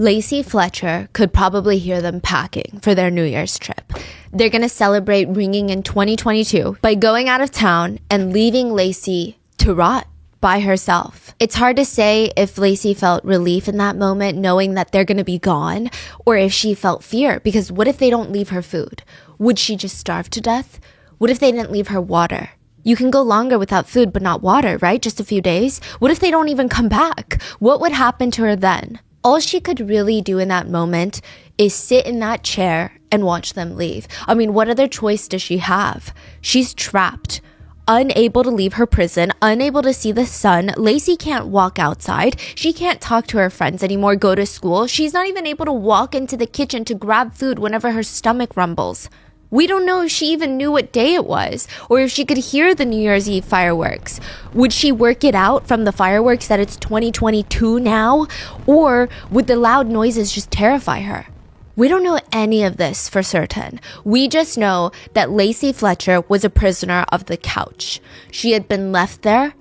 Lacey Fletcher could probably hear them packing for their New Year's trip. They're going to celebrate ringing in 2022 by going out of town and leaving Lacey to rot by herself. It's hard to say if Lacey felt relief in that moment knowing that they're going to be gone, or if she felt fear, because what if they don't leave her food? Would she just starve to death? What if they didn't leave her water? You can go longer without food but not water, right? Just a few days. What if they don't even come back? What would happen to her then? All she could really do in that moment is sit in that chair and watch them leave. I mean, what other choice does she have? She's trapped, unable to leave her prison, unable to see the sun. Lacey can't walk outside. She can't talk to her friends anymore, go to school. She's not even able to walk into the kitchen to grab food whenever her stomach rumbles. We don't know if she even knew what day it was, or if she could hear the New Year's Eve fireworks. Would she work it out from the fireworks that it's 2022 now? Or would the loud noises just terrify her? We don't know any of this for certain. We just know that Lacey Fletcher was a prisoner of the couch. She had been left there,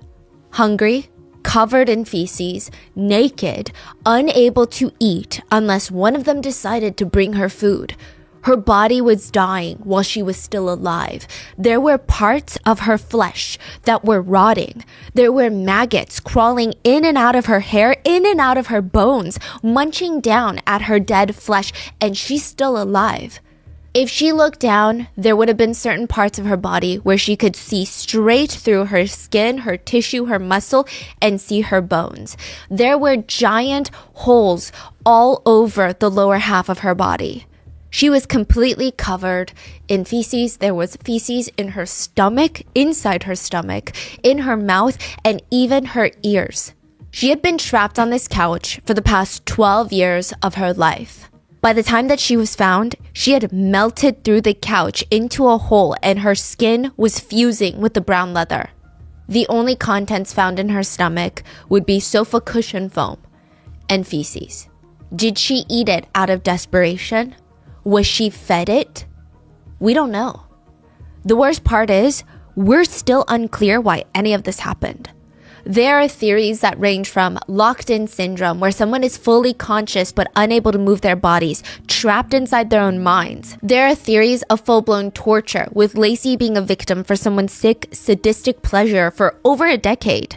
hungry, covered in feces, naked, unable to eat unless one of them decided to bring her food. Her body was dying while she was still alive. There were parts of her flesh that were rotting. There were maggots crawling in and out of her hair, in and out of her bones, munching down at her dead flesh, and she's still alive. If she looked down, there would have been certain parts of her body where she could see straight through her skin, her tissue, her muscle, and see her bones. There were giant holes all over the lower half of her body. She was completely covered in feces. There was feces in her stomach, inside her stomach, in her mouth, and even her ears. She had been trapped on this couch for the past 12 years of her life. By the time that she was found, she had melted through the couch into a hole and her skin was fusing with the brown leather. The only contents found in her stomach would be sofa cushion foam and feces. Did she eat it out of desperation? Was she fed it? We don't know. The worst part is, we're still unclear why any of this happened. There are theories that range from locked-in syndrome, where someone is fully conscious but unable to move their bodies, trapped inside their own minds. There are theories of full-blown torture, with Lacey being a victim for someone's sick, sadistic pleasure for over a decade.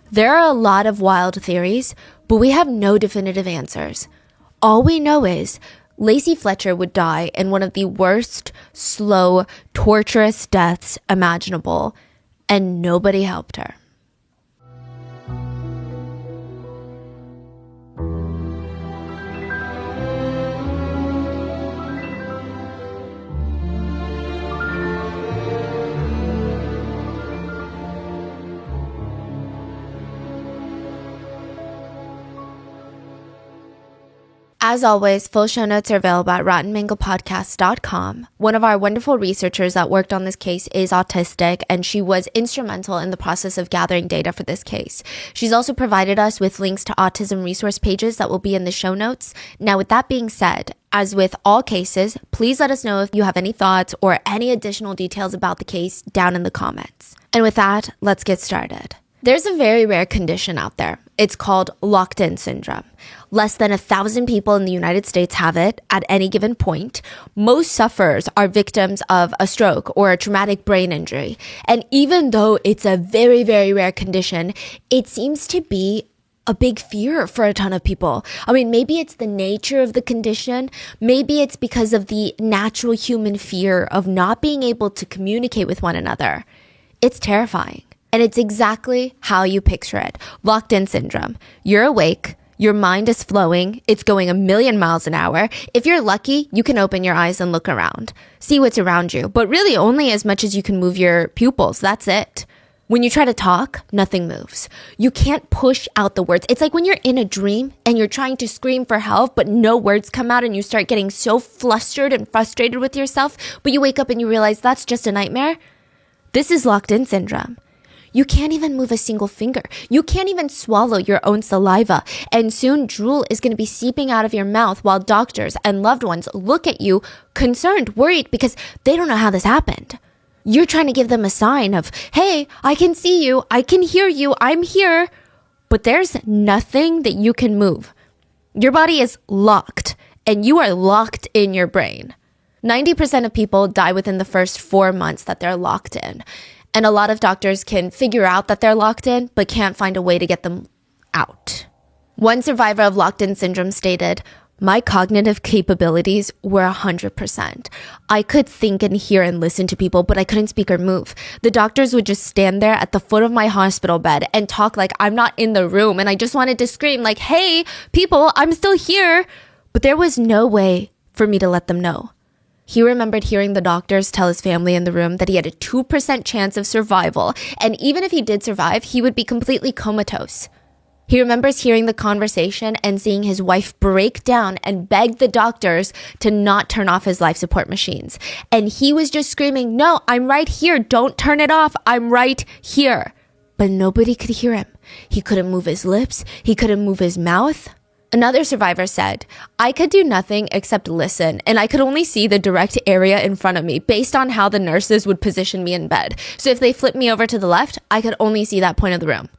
There are a lot of wild theories, but we have no definitive answers. All we know is Lacey Fletcher would die in one of the worst, slow, torturous deaths imaginable, and nobody helped her. As always, full show notes are available at rottenmangopodcast.com. One of our wonderful researchers that worked on this case is autistic, and she was instrumental in the process of gathering data for this case. She's also provided us with links to autism resource pages that will be in the show notes. Now, with that being said, as with all cases, please let us know if you have any thoughts or any additional details about the case down in the comments. And with that, let's get started. There's a very rare condition out there. It's called locked-in syndrome. Less than 1,000 people in the United States have it at any given point. Most sufferers are victims of a stroke or a traumatic brain injury. And even though it's a very, very rare condition, it seems to be a big fear for a ton of people. I mean, maybe it's the nature of the condition. Maybe it's because of the natural human fear of not being able to communicate with one another. It's terrifying. And it's exactly how you picture it. Locked-in syndrome. You're awake. Your mind is flowing. It's going 1,000,000 miles an hour. If you're lucky, you can open your eyes and look around. See what's around you. But really only as much as you can move your pupils. That's it. When you try to talk, nothing moves. You can't push out the words. It's like when you're in a dream and you're trying to scream for help, but no words come out and you start getting so flustered and frustrated with yourself, but you wake up and you realize that's just a nightmare. This is locked-in syndrome. You can't even move a single finger. You can't even swallow your own saliva. And soon drool is going to be seeping out of your mouth while doctors and loved ones look at you concerned, worried, because they don't know how this happened. You're trying to give them a sign of, hey, I can see you. I can hear you. I'm here. But there's nothing that you can move. Your body is locked, and you are locked in your brain. 90% of people die within the first 4 months that they're locked in. And a lot of doctors can figure out that they're locked in, but can't find a way to get them out. One survivor of locked-in syndrome stated, "My cognitive capabilities were 100%. I could think and hear and listen to people, but I couldn't speak or move. The doctors would just stand there at the foot of my hospital bed and talk like I'm not in the room, and I just wanted to scream like, hey, people, I'm still here. But there was no way for me to let them know." He remembered hearing the doctors tell his family in the room that he had a 2% chance of survival, and even if he did survive, he would be completely comatose. He remembers hearing the conversation and seeing his wife break down and beg the doctors to not turn off his life support machines. And he was just screaming, "No, I'm right here. Don't turn it off. I'm right here." But nobody could hear him. He couldn't move his lips. He couldn't move his mouth. Another survivor said, "I could do nothing except listen, and I could only see the direct area in front of me based on how the nurses would position me in bed. So if they flipped me over to the left, I could only see that point of the room."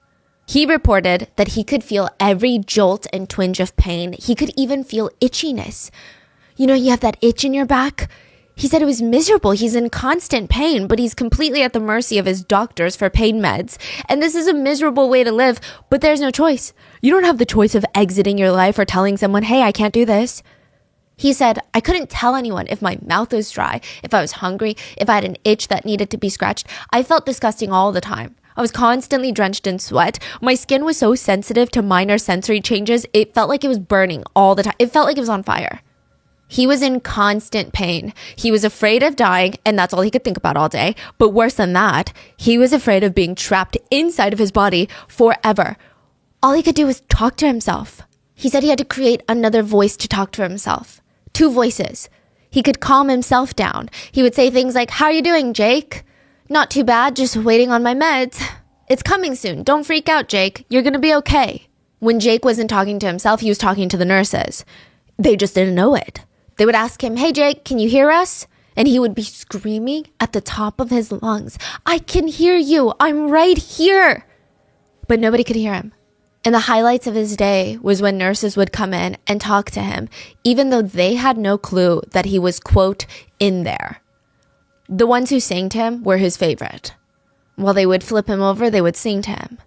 He reported that he could feel every jolt and twinge of pain. He could even feel itchiness. You know, you have that itch in your back? He said it was miserable. He's in constant pain, but he's completely at the mercy of his doctors for pain meds. And this is a miserable way to live, but there's no choice. You don't have the choice of exiting your life or telling someone, "Hey, I can't do this." He said, "I couldn't tell anyone if my mouth was dry, if I was hungry, if I had an itch that needed to be scratched. I felt disgusting all the time. I was constantly drenched in sweat. My skin was so sensitive to minor sensory changes, it felt like it was burning all the time. It felt like it was on fire." He was in constant pain. He was afraid of dying, and that's all he could think about all day. But worse than that, he was afraid of being trapped inside of his body forever. All he could do was talk to himself. He said he had to create another voice to talk to himself. 2 voices. He could calm himself down. He would say things like, "How are you doing, Jake?" "Not too bad, just waiting on my meds." "It's coming soon. Don't freak out, Jake. You're gonna be okay." When Jake wasn't talking to himself, he was talking to the nurses. They just didn't know it. They would ask him, "Hey, Jake, can you hear us?" And he would be screaming at the top of his lungs, "I can hear you. I'm right here." But nobody could hear him. And the highlights of his day was when nurses would come in and talk to him, even though they had no clue that he was, quote, in there. The ones who sang to him were his favorite. While they would flip him over, they would sing to him.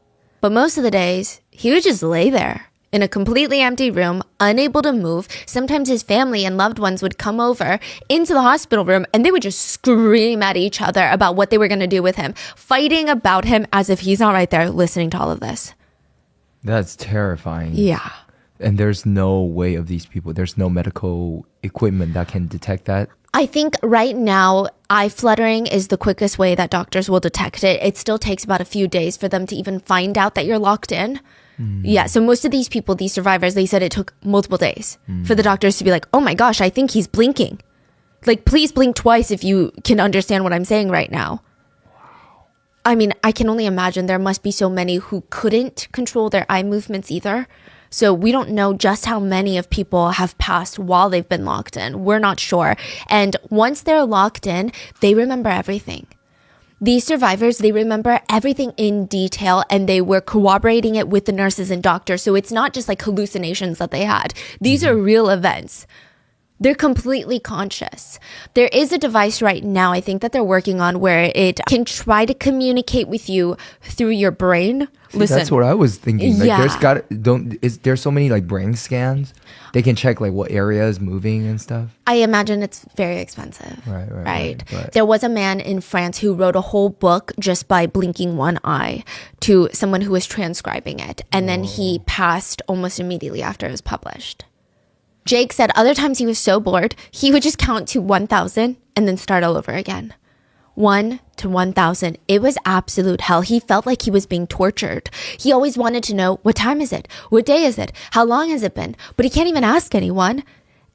But most of the days, he would just lay there in a completely empty room, unable to move. Sometimes his family and loved ones would come over into the hospital room and they would just scream at each other about what they were going to do with him, fighting about him as if he's not right there listening to all of this. That's terrifying. Yeah. And there's no way of these people, there's no medical equipment that can detect that. I think right now, eye fluttering is the quickest way that doctors will detect it. It still takes about a few days for them to even find out that you're locked in. Yeah, so most of these people, these survivors, they said it took multiple days for the doctors to be like, "Oh my gosh, I think he's blinking. Like, please blink twice if you can understand what I'm saying right now." Wow. I mean, I can only imagine there must be so many who couldn't control their eye movements either. So we don't know just how many of people have passed while they've been locked in. We're not sure. And once they're locked in, they remember everything. These survivors, they remember everything in detail, and they were corroborating it with the nurses and doctors. So it's not just like hallucinations that they had. These are real events. They're completely conscious. There is a device right now, I think, that they're working on where it can try to communicate with you through your brain. Listen, that's what I was thinking. Like, yeah. There's so many like brain scans. They can check like what area is moving and stuff. I imagine it's very expensive. Right. There was a man in France who wrote a whole book just by blinking one eye to someone who was transcribing it. And then he passed almost immediately after it was published. Jake said other times he was so bored, he would just count to 1,000 and then start all over again. 1 to 1,000. It was absolute hell. He felt like he was being tortured. He always wanted to know, what time is it? What day is it? How long has it been? But he can't even ask anyone.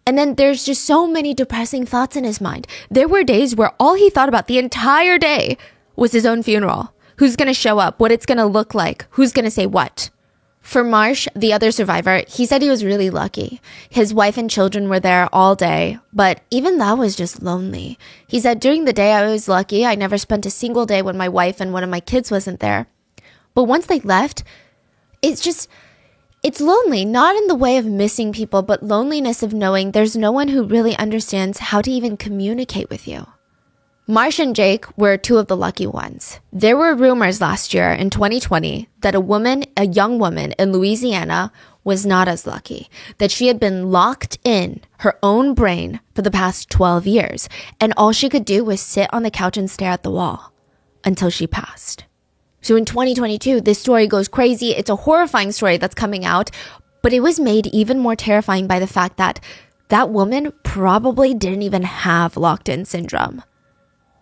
And then there's just so many depressing thoughts in his mind. There were days where all he thought about the entire day was his own funeral. Who's going to show up? What it's going to look like? Who's going to say what? For Marsh, the other survivor, he said he was really lucky. His wife and children were there all day, but even that was just lonely. He said, during the day I was lucky. I never spent a single day when my wife and one of my kids wasn't there. But once they left, it It's lonely, not in the way of missing people, but loneliness of knowing there's no one who really understands how to even communicate with you. Marsh and Jake were two of the lucky ones. There were rumors last year in 2020 that a young woman in Louisiana was not as lucky, that she had been locked in her own brain for the past 12 years, and all she could do was sit on the couch and stare at the wall until she passed. So in 2022, this story goes crazy. It's a horrifying story that's coming out, but it was made even more terrifying by the fact that that woman probably didn't even have locked-in syndrome.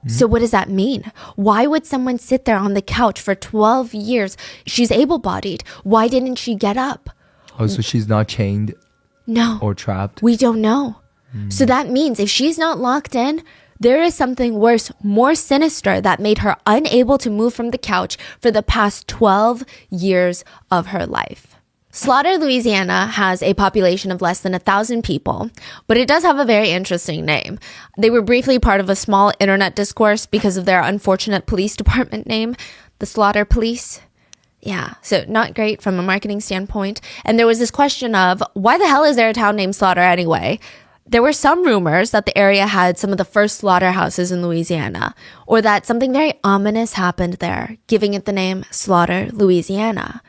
So what does that mean? Why would someone sit there on the couch for 12 years? She's able-bodied. Why didn't she get up? Oh, so she's not chained? No. Or trapped? We don't know. So that means if she's not locked in, there is something worse, more sinister, that made her unable to move from the couch for the past 12 years of her life. Slaughter, Louisiana has a population of less than 1,000 people, but it does have a very interesting name. They were briefly part of a small internet discourse because of their unfortunate police department name, the Slaughter Police. Yeah, so not great from a marketing standpoint. And there was this question of, why the hell is there a town named Slaughter anyway? There were some rumors that the area had some of the first slaughterhouses in Louisiana, or that something very ominous happened there, giving it the name Slaughter, Louisiana.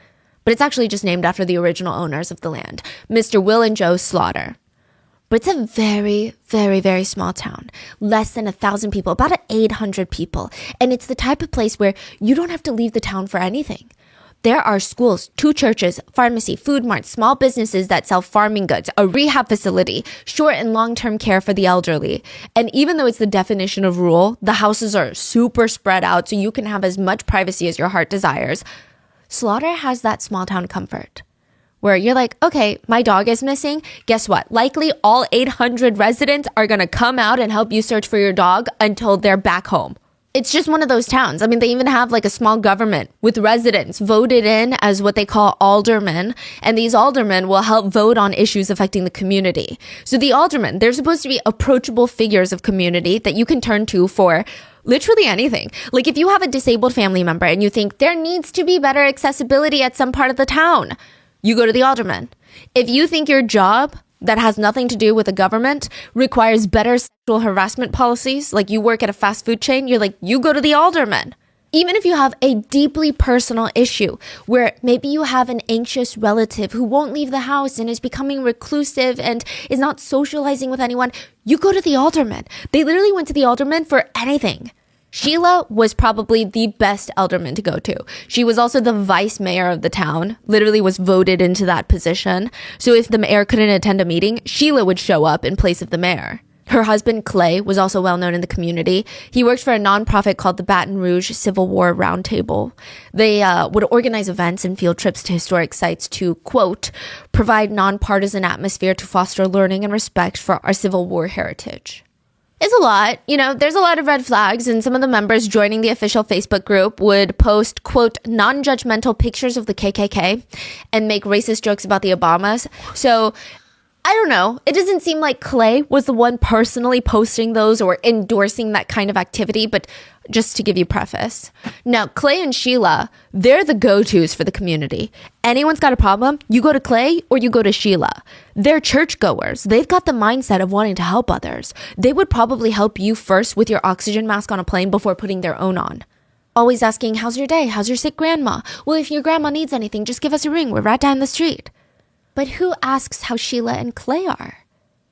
But it's actually just named after the original owners of the land, Mr. Will and Joe Slaughter. But it's a very, very, very small town. Less than 1,000 people, about 800 people. And it's the type of place where you don't have to leave the town for anything. There are schools, 2 churches, pharmacy, food marts, small businesses that sell farming goods, a rehab facility, short and long-term care for the elderly. And even though it's the definition of rural, the houses are super spread out so you can have as much privacy as your heart desires. Slaughter has that small town comfort where you're like, okay, my dog is missing. Guess what? Likely all 800 residents are going to come out and help you search for your dog until they're back home. It's just one of those towns. I mean, they even have like a small government with residents voted in as what they call aldermen. And these aldermen will help vote on issues affecting the community. So the aldermen, they're supposed to be approachable figures of community that you can turn to for literally anything. Like if you have a disabled family member and you think there needs to be better accessibility at some part of the town, you go to the alderman. If you think your job that has nothing to do with the government requires better sexual harassment policies, like you work at a fast food chain, you're like, you go to the alderman. Even if you have a deeply personal issue where maybe you have an anxious relative who won't leave the house and is becoming reclusive and is not socializing with anyone, you go to the alderman. They literally went to the alderman for anything. Sheila was probably the best alderman to go to. She was also the vice mayor of the town, literally was voted into that position. So if the mayor couldn't attend a meeting, Sheila would show up in place of the mayor. Her husband, Clay, was also well known in the community. He worked for a nonprofit called the Baton Rouge Civil War Roundtable. They would organize events and field trips to historic sites to, quote, provide nonpartisan atmosphere to foster learning and respect for our Civil War heritage. It's a lot. You know, there's a lot of red flags, and some of the members joining the official Facebook group would post, quote, non-judgmental pictures of the KKK and make racist jokes about the Obamas. So I don't know. It doesn't seem like Clay was the one personally posting those or endorsing that kind of activity, but just to give you preface. Now, Clay and Sheila, they're the go-tos for the community. Anyone's got a problem, you go to Clay or you go to Sheila. They're churchgoers. They've got the mindset of wanting to help others. They would probably help you first with your oxygen mask on a plane before putting their own on. Always asking, how's your day? How's your sick grandma? Well, if your grandma needs anything, just give us a ring. We're right down the street. But who asks how Sheila and Clay are?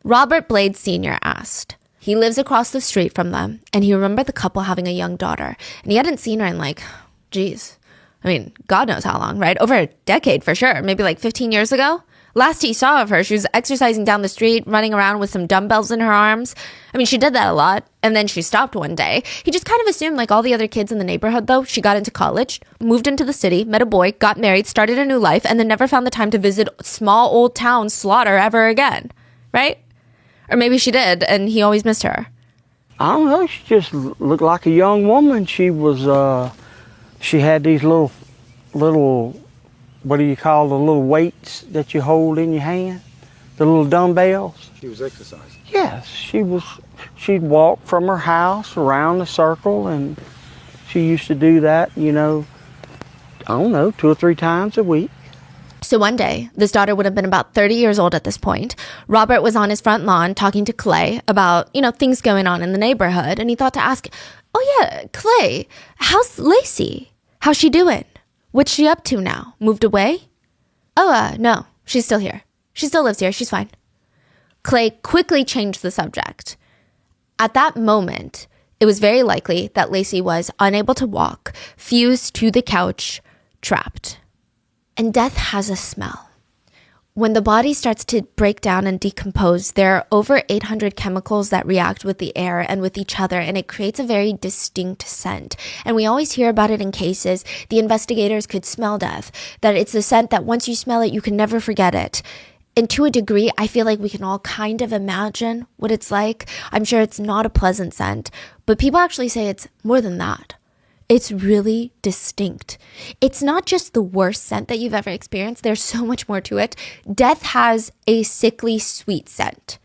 Robert Blades Sr. asked. He lives across the street from them, and he remembered the couple having a young daughter, and he hadn't seen her in God knows how long, right? Over a decade for sure, maybe like 15 years ago. Last he saw of her, she was exercising down the street, running around with some dumbbells in her arms. She did that a lot, and then she stopped one day. He just kind of assumed, like all the other kids in the neighborhood, though, she got into college, moved into the city, met a boy, got married, started a new life, and then never found the time to visit small old town Slaughter ever again, right? Or maybe she did, and he always missed her. I don't know, she just looked like a young woman. She was, she had these little, what do you call the little weights that you hold in your hand? The little dumbbells. She was exercising? Yes, she'd walk from her house around the circle, and she used to do that, I don't know, 2 or 3 times a week. So one day, this daughter would have been about 30 years old at this point. Robert was on his front lawn talking to Clay about, things going on in the neighborhood. And he thought to ask, oh yeah, Clay, how's Lacey? How's she doing? What's she up to now? Moved away? Oh, no, she's still here. She still lives here. She's fine. Clay quickly changed the subject. At that moment, it was very likely that Lacey was unable to walk, fused to the couch, trapped. And death has a smell. When the body starts to break down and decompose, there are over 800 chemicals that react with the air and with each other, and it creates a very distinct scent. And we always hear about it in cases. The investigators could smell death, that it's a scent that once you smell it, you can never forget it. And to a degree, I feel like we can all kind of imagine what it's like. I'm sure it's not a pleasant scent, but people actually say it's more than that. It's really distinct. It's not just the worst scent that you've ever experienced. There's so much more to it. Death has a sickly sweet scent.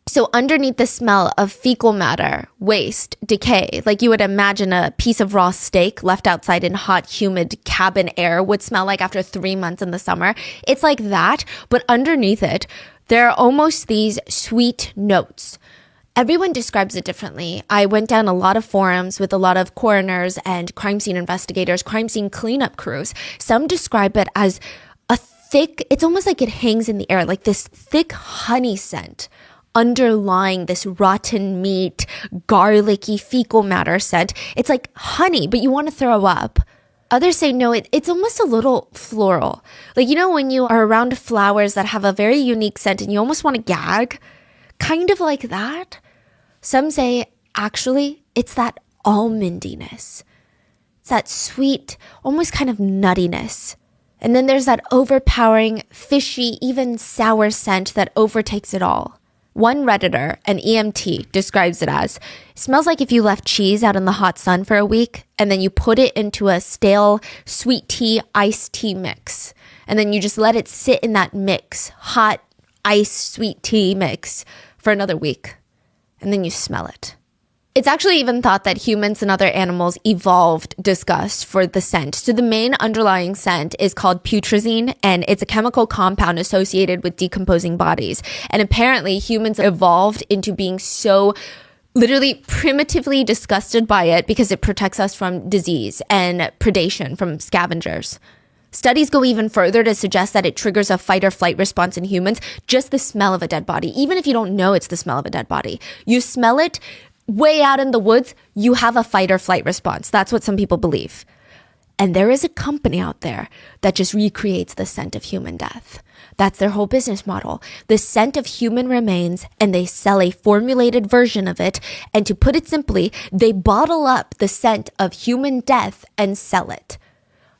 So underneath the smell of fecal matter, waste, decay, like you would imagine a piece of raw steak left outside in hot, humid cabin air would smell like after 3 months in the summer. It's like that, but underneath it, there are almost these sweet notes. Everyone describes it differently. I went down a lot of forums with a lot of coroners and crime scene investigators, crime scene cleanup crews. Some describe it as a thick, it's almost like it hangs in the air, like this thick honey scent underlying this rotten meat, garlicky fecal matter scent. It's like honey, but you want to throw up. Others say no, it's almost a little floral. Like, when you are around flowers that have a very unique scent and you almost want to gag, kind of like that. Some say, actually, it's that almondiness. It's that sweet, almost kind of nuttiness. And then there's that overpowering, fishy, even sour scent that overtakes it all. One Redditor, an EMT, describes it as, smells like if you left cheese out in the hot sun for a week and then you put it into a stale sweet tea, iced tea mix. And then you just let it sit in that mix, hot, iced sweet tea mix for another week. And then you smell it. It's actually even thought that humans and other animals evolved disgust for the scent. So the main underlying scent is called putrescine, and it's a chemical compound associated with decomposing bodies. And apparently humans evolved into being so literally primitively disgusted by it because it protects us from disease and predation from scavengers. Studies go even further to suggest that it triggers a fight or flight response in humans, just the smell of a dead body. Even if you don't know it's the smell of a dead body, you smell it way out in the woods, you have a fight or flight response. That's what some people believe. And there is a company out there that just recreates the scent of human death. That's their whole business model. The scent of human remains, and they sell a formulated version of it. And to put it simply, they bottle up the scent of human death and sell it.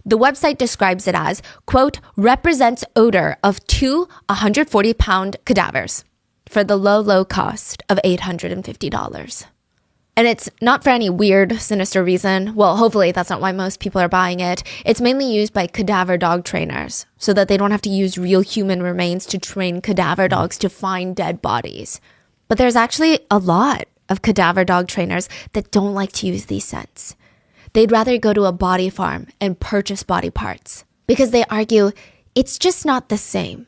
The website describes it as, quote, represents odor of 2 140-pound cadavers for the low cost of $850. And it's not for any weird, sinister reason. Well, hopefully that's not why most people are buying it. It's mainly used by cadaver dog trainers so that they don't have to use real human remains to train cadaver dogs to find dead bodies. But there's actually a lot of cadaver dog trainers that don't like to use these scents. They'd rather go to a body farm and purchase body parts because they argue it's just not the same.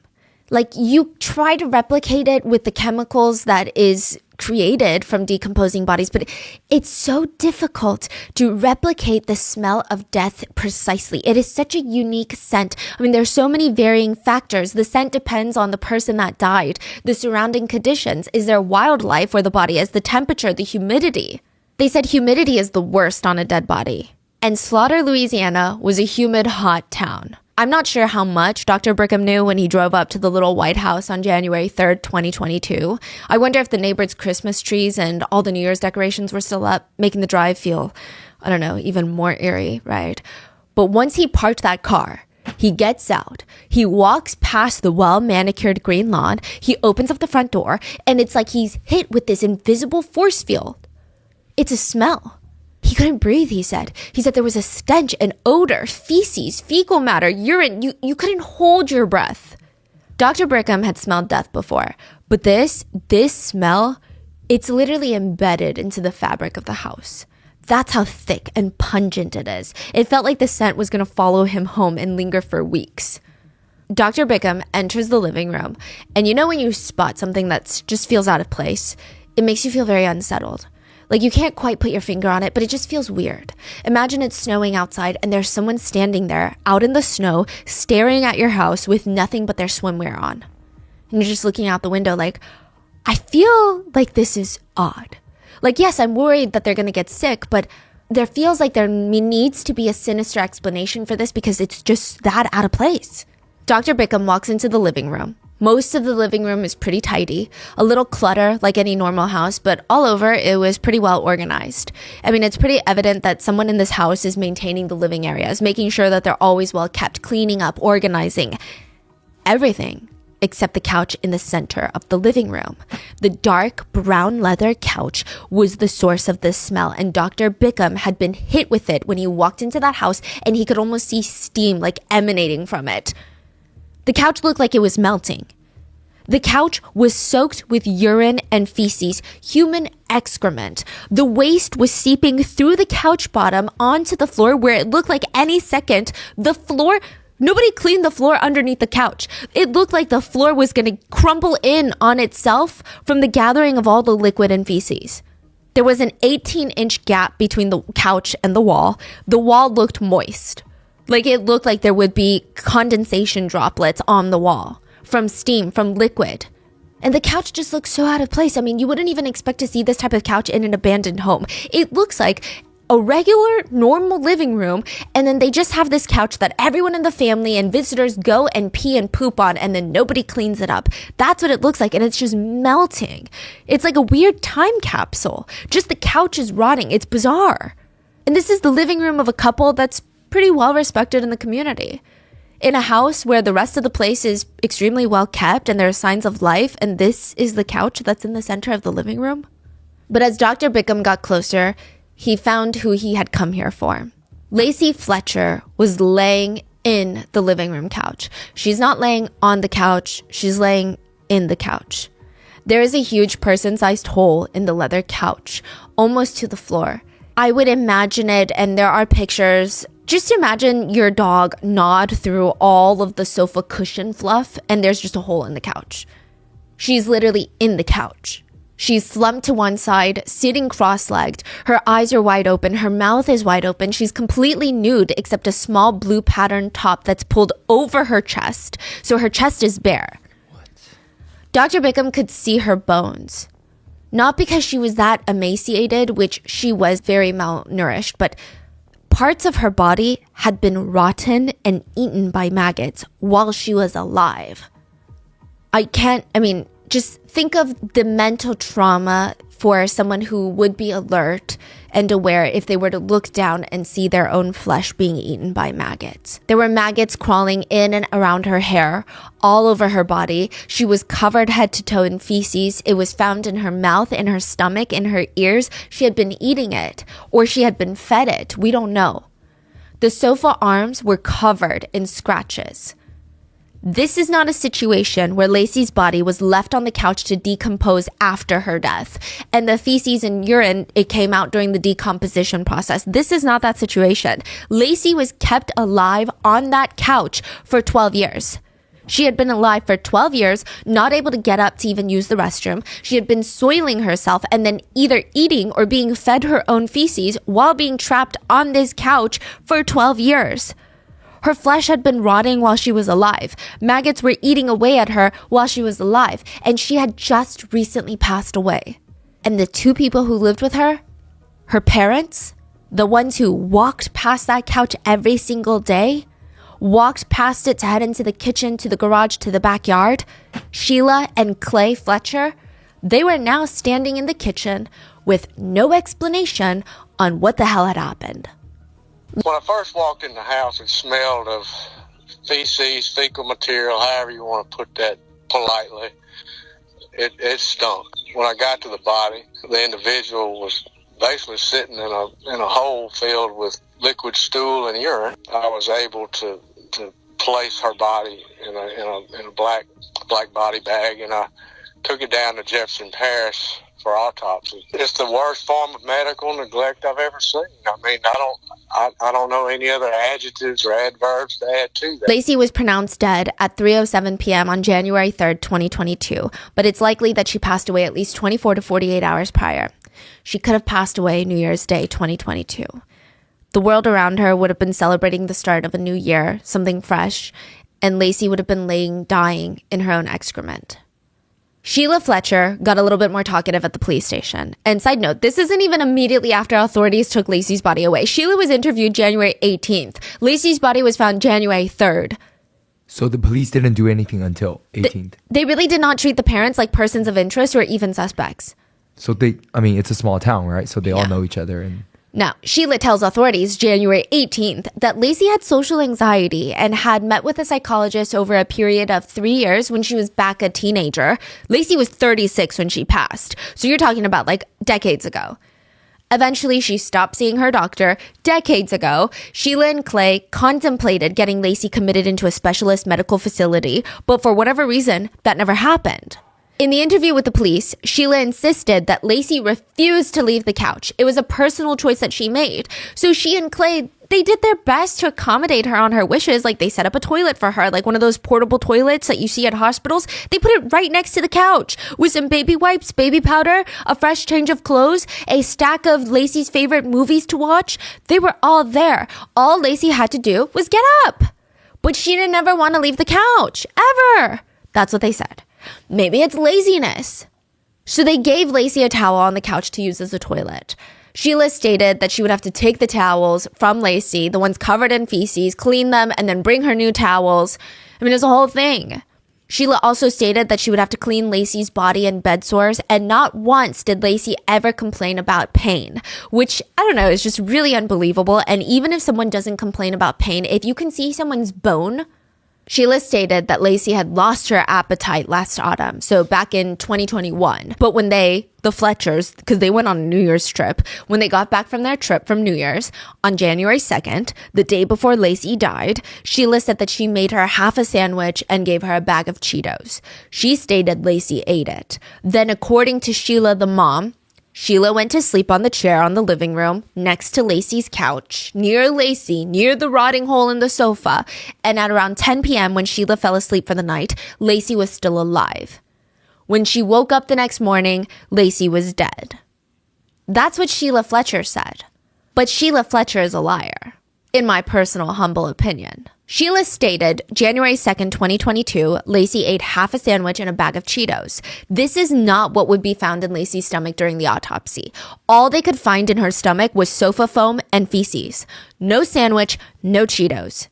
Like, you try to replicate it with the chemicals that is created from decomposing bodies, but it's so difficult to replicate the smell of death precisely. It is such a unique scent. I mean, there's so many varying factors. The scent depends on the person that died, the surrounding conditions. Is there wildlife where the body is, the temperature, the humidity? They said humidity is the worst on a dead body. And Slaughter, Louisiana was a humid, hot town. I'm not sure how much Dr. Bickham knew when he drove up to the little White House on January 3rd, 2022. I wonder if the neighbor's Christmas trees and all the New Year's decorations were still up, making the drive feel, I don't know, even more eerie, right? But once he parked that car, he gets out, he walks past the well-manicured green lawn, he opens up the front door, and it's like he's hit with this invisible force field. It's a smell. He couldn't breathe, he said. He said there was a stench, an odor, feces, fecal matter, urine. You couldn't hold your breath. Dr. Bickham had smelled death before, but this smell, it's literally embedded into the fabric of the house. That's how thick and pungent it is. It felt like the scent was going to follow him home and linger for weeks. Dr. Bickham enters the living room, and you know when you spot something that just feels out of place, it makes you feel very unsettled. Like you can't quite put your finger on it, but it just feels weird. Imagine it's snowing outside and there's someone standing there out in the snow, staring at your house with nothing but their swimwear on. And you're just looking out the window like, I feel like this is odd. Like, yes, I'm worried that they're going to get sick, but there feels like there needs to be a sinister explanation for this because it's just that out of place. Dr. Bickham walks into the living room. Most of the living room is pretty tidy, a little clutter like any normal house, but all over it was pretty well organized. I mean, it's pretty evident that someone in this house is maintaining the living areas, making sure that they're always well kept, cleaning up, organizing everything except the couch in the center of the living room. The dark brown leather couch was the source of the smell, and Dr. Bickham had been hit with it when he walked into that house, and he could almost see steam like emanating from it. The couch looked like it was melting. The couch was soaked with urine and feces, human excrement. The waste was seeping through the couch bottom onto the floor where it looked like any second nobody cleaned the floor underneath the couch. It looked like the floor was going to crumble in on itself from the gathering of all the liquid and feces. There was an 18-inch gap between the couch and the wall. The wall looked moist. Like it looked like there would be condensation droplets on the wall from steam, from liquid. And the couch just looks so out of place. I mean, you wouldn't even expect to see this type of couch in an abandoned home. It looks like a regular, normal living room, and then they just have this couch that everyone in the family and visitors go and pee and poop on, and then nobody cleans it up. That's what it looks like, and it's just melting. It's like a weird time capsule. Just the couch is rotting. It's bizarre. And this is the living room of a couple that's pretty well respected in the community. In a house where the rest of the place is extremely well kept and there are signs of life, and this is the couch that's in the center of the living room. But as Dr. Bickham got closer, he found who he had come here for. Lacey Fletcher was laying in the living room couch. She's not laying on the couch, she's laying in the couch. There is a huge person-sized hole in the leather couch, almost to the floor. I would imagine it, and there are pictures. Just imagine your dog gnawed through all of the sofa cushion fluff, and there's just a hole in the couch. She's literally in the couch. She's slumped to one side, sitting cross-legged. Her eyes are wide open. Her mouth is wide open. She's completely nude except a small blue patterned top that's pulled over her chest. So her chest is bare. What? Dr. Bickham could see her bones. Not because she was that emaciated, which she was very malnourished, but parts of her body had been rotten and eaten by maggots while she was alive. Just think of the mental trauma for someone who would be alert and aware if they were to look down and see their own flesh being eaten by maggots. There were maggots crawling in and around her hair, all over her body. She was covered head to toe in feces. It was found in her mouth, in her stomach, in her ears. She had been eating it, or she had been fed it. We don't know. The sofa arms were covered in scratches. This is not a situation where Lacey's body was left on the couch to decompose after her death, and the feces and urine, it came out during the decomposition process. This is not that situation. Lacey was kept alive on that couch for 12 years. She had been alive for 12 years, not able to get up to even use the restroom. She had been soiling herself and then either eating or being fed her own feces while being trapped on this couch for 12 years. Her flesh had been rotting while she was alive. Maggots were eating away at her while she was alive, and she had just recently passed away. And the two people who lived with her parents, the ones who walked past that couch every single day, walked past it to head into the kitchen, to the garage, to the backyard, Sheila and Clay Fletcher, they were now standing in the kitchen with no explanation on what the hell had happened. When I first walked in the house, it smelled of feces, fecal material, however you want to put that politely. It stunk. When I got to the body, the individual was basically sitting in a hole filled with liquid stool and urine. I was able to place her body in a black body bag, and I took it down to Jefferson Parish for autopsy. It's the worst form of medical neglect I've ever seen. I mean, I don't know any other adjectives or adverbs to add to that. Lacey was pronounced dead at 3:07 p.m. on January 3rd, 2022, but it's likely that she passed away at least 24 to 48 hours prior. She could have passed away New Year's Day, 2022. The world around her would have been celebrating the start of a new year, something fresh, and Lacey would have been laying dying in her own excrement. Sheila Fletcher got a little bit more talkative at the police station. And side note, this isn't even immediately after authorities took Lacey's body away. Sheila was interviewed January 18th. Lacey's body was found January 3rd. So the police didn't do anything until 18th. They really did not treat the parents like persons of interest or even suspects. So it's a small town, right? So they all know each other. And Now, Sheila tells authorities January 18th that Lacey had social anxiety and had met with a psychologist over a period of 3 years when she was back a teenager. Lacey was 36 when she passed. So you're talking about like decades ago. Eventually, she stopped seeing her doctor decades ago. Sheila and Clay contemplated getting Lacey committed into a specialist medical facility, but for whatever reason, that never happened. In the interview with the police, Sheila insisted that Lacey refused to leave the couch. It was a personal choice that she made. So she and Clay, they did their best to accommodate her on her wishes. Like they set up a toilet for her, like one of those portable toilets that you see at hospitals. They put it right next to the couch with some baby wipes, baby powder, a fresh change of clothes, a stack of Lacey's favorite movies to watch. They were all there. All Lacey had to do was get up. But she didn't ever want to leave the couch, ever. That's what they said. Maybe it's laziness. So they gave Lacey a towel on the couch to use as a toilet. Sheila stated that she would have to take the towels from Lacey, the ones covered in feces, clean them, and then bring her new towels. I mean, it's a whole thing. Sheila also stated that she would have to clean Lacey's body and bed sores, and not once did Lacey ever complain about pain, which, I don't know, is just really unbelievable. And even if someone doesn't complain about pain, if you can see someone's bone, Sheila stated that Lacey had lost her appetite last autumn, so back in 2021. But when the Fletchers, because they went on a New Year's trip, when they got back from their trip from New Year's on January 2nd, the day before Lacey died, Sheila said that she made her half a sandwich and gave her a bag of Cheetos. She stated Lacey ate it. Then, according to Sheila, the mom, Sheila went to sleep on the chair on the living room next to Lacey's couch, near Lacey, near the rotting hole in the sofa. And at around 10 p.m. when Sheila fell asleep for the night, Lacey was still alive. When she woke up the next morning, Lacey was dead. That's what Sheila Fletcher said. But Sheila Fletcher is a liar, in my personal humble opinion. Sheila stated January 2nd, 2022, Lacey ate half a sandwich and a bag of Cheetos. This is not what would be found in Lacey's stomach during the autopsy. All they could find in her stomach was sofa foam and feces. No sandwich, no Cheetos.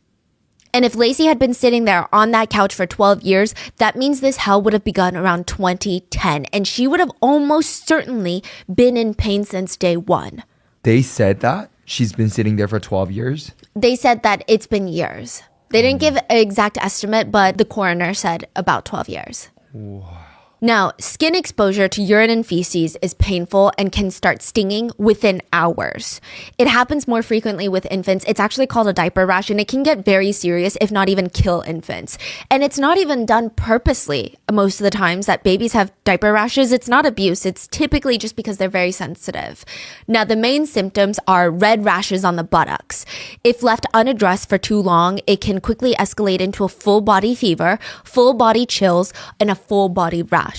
And if Lacey had been sitting there on that couch for 12 years, that means this hell would have begun around 2010, and she would have almost certainly been in pain since day one. they said that she's been sitting there for 12 years? They said that it's been years. They didn't give an exact estimate, but the coroner said about 12 years. Wow. Now, skin exposure to urine and feces is painful and can start stinging within hours. It happens more frequently with infants. It's actually called a diaper rash, and it can get very serious, if not even kill infants. And it's not even done purposely. Most of the times that babies have diaper rashes, it's not abuse. It's typically just because they're very sensitive. Now, the main symptoms are red rashes on the buttocks. If left unaddressed for too long, it can quickly escalate into a full body fever, full body chills, and a full body rash.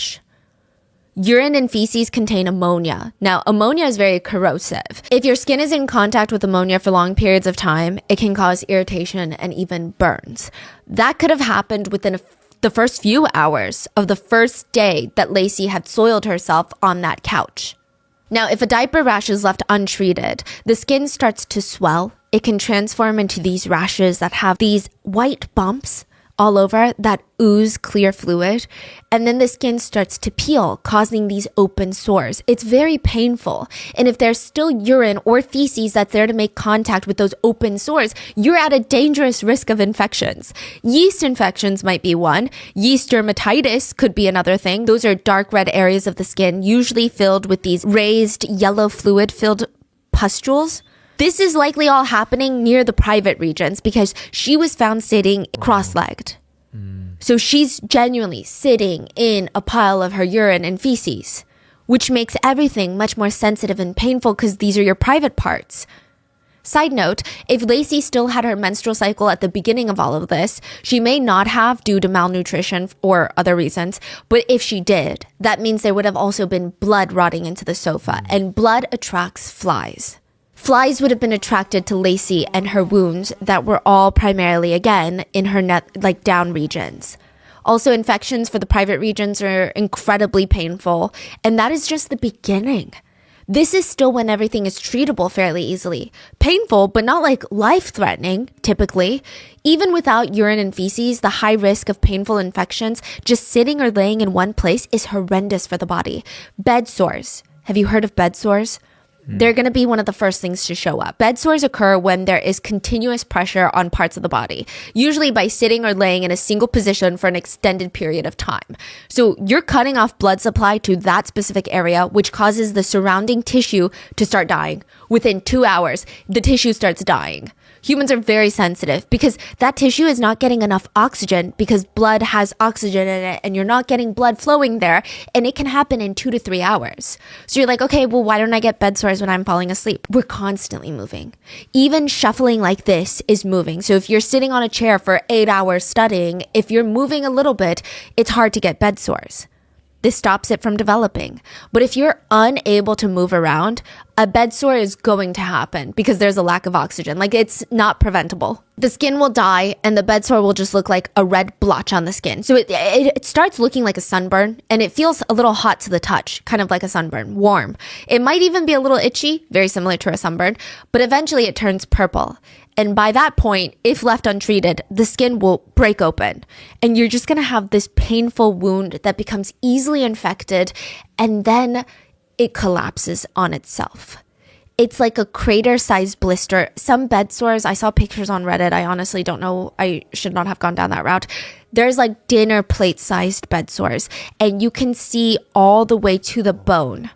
Urine and feces contain ammonia. Now, ammonia is very corrosive. If your skin is in contact with ammonia for long periods of time, it can cause irritation and even burns. That could have happened within the first few hours of the first day that Lacey had soiled herself on that couch. Now, if a diaper rash is left untreated, the skin starts to swell. It can transform into these rashes that have these white bumps all over that ooze clear fluid, and then the skin starts to peel, causing these open sores. It's very painful, and if there's still urine or feces that's there to make contact with those open sores, you're at a dangerous risk of infections. Yeast infections might be one. Yeast dermatitis could be another thing. Those are dark red areas of the skin, usually filled with these raised yellow fluid-filled pustules. This is likely all happening near the private regions because she was found sitting cross-legged. So she's genuinely sitting in a pile of her urine and feces, which makes everything much more sensitive and painful because these are your private parts. Side note, if Lacey still had her menstrual cycle at the beginning of all of this, she may not have due to malnutrition or other reasons, but if she did, that means there would have also been blood rotting into the sofa, and blood attracts flies. Flies would have been attracted to Lacey and her wounds that were all primarily, again, in her down regions. Also, infections for the private regions are incredibly painful, and that is just the beginning. This is still when everything is treatable fairly easily. Painful, but not like life-threatening, typically. Even without urine and feces, the high risk of painful infections just sitting or laying in one place is horrendous for the body. Bed sores. Have you heard of bed sores? They're going to be one of the first things to show up. Bed sores occur when there is continuous pressure on parts of the body, usually by sitting or laying in a single position for an extended period of time. So you're cutting off blood supply to that specific area, which causes the surrounding tissue to start dying. Within 2 hours, the tissue starts dying. Humans are very sensitive because that tissue is not getting enough oxygen because blood has oxygen in it and you're not getting blood flowing there, and it can happen in 2 to 3 hours. So you're like, okay, well, why don't I get bed sores when I'm falling asleep? We're constantly moving. Even shuffling like this is moving. So if you're sitting on a chair for 8 hours studying, if you're moving a little bit, it's hard to get bed sores. This stops it from developing. But if you're unable to move around, a bed sore is going to happen because there's a lack of oxygen. Like, it's not preventable. The skin will die and the bed sore will just look like a red blotch on the skin. So it starts looking like a sunburn, and it feels a little hot to the touch, kind of like a sunburn, warm. It might even be a little itchy, very similar to a sunburn, but eventually it turns purple. And by that point, if left untreated, the skin will break open and you're just going to have this painful wound that becomes easily infected, and then it collapses on itself. It's like a crater-sized blister. Some bed sores, I saw pictures on Reddit. I honestly don't know. I should not have gone down that route. There's like dinner plate-sized bed sores, and you can see all the way to the bone.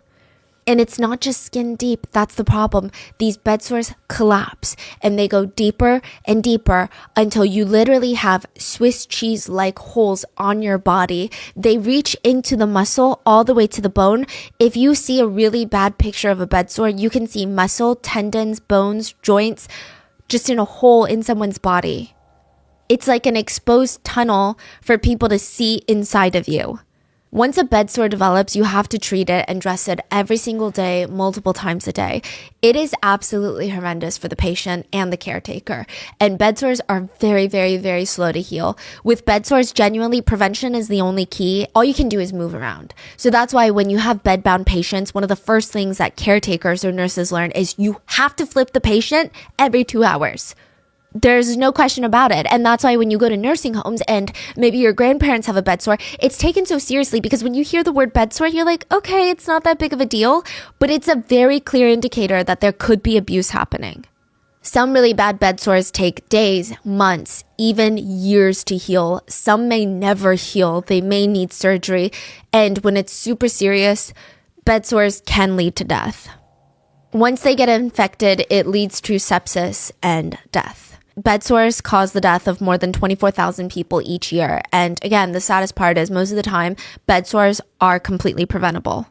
And it's not just skin deep. That's the problem. These bed sores collapse and they go deeper and deeper until you literally have Swiss cheese-like holes on your body. They reach into the muscle all the way to the bone. If you see a really bad picture of a bed sore, you can see muscle, tendons, bones, joints, just in a hole in someone's body. It's like an exposed tunnel for people to see inside of you. Once a bed sore develops, you have to treat it and dress it every single day, multiple times a day. It is absolutely horrendous for the patient and the caretaker. And bed sores are very, very, very slow to heal. With bed sores, genuinely, prevention is the only key. All you can do is move around. So that's why when you have bedbound patients, one of the first things that caretakers or nurses learn is you have to flip the patient every 2 hours. There's no question about it. And that's why when you go to nursing homes and maybe your grandparents have a bed sore, it's taken so seriously because when you hear the word bed sore, you're like, okay, it's not that big of a deal, but it's a very clear indicator that there could be abuse happening. Some really bad bed sores take days, months, even years to heal. Some may never heal. They may need surgery. And when it's super serious, bed sores can lead to death. Once they get infected, it leads to sepsis and death. Bed sores cause the death of more than 24,000 people each year. And again, the saddest part is most of the time, bed sores are completely preventable.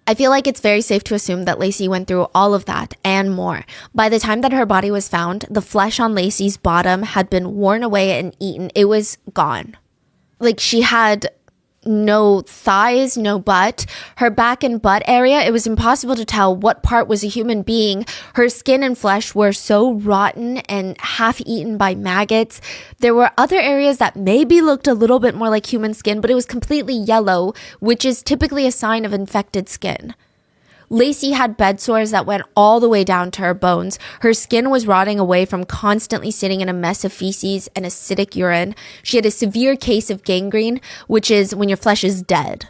I feel like it's very safe to assume that Lacey went through all of that and more. By the time that her body was found, the flesh on Lacey's bottom had been worn away and eaten. It was gone. Like, she had no thighs, no butt. Her back and butt area, it was impossible to tell what part was a human being. Her skin and flesh were so rotten and half eaten by maggots. There were other areas that maybe looked a little bit more like human skin, but it was completely yellow, which is typically a sign of infected skin. Lacey had bed sores that went all the way down to her bones. Her skin was rotting away from constantly sitting in a mess of feces and acidic urine. She had a severe case of gangrene, which is when your flesh is dead.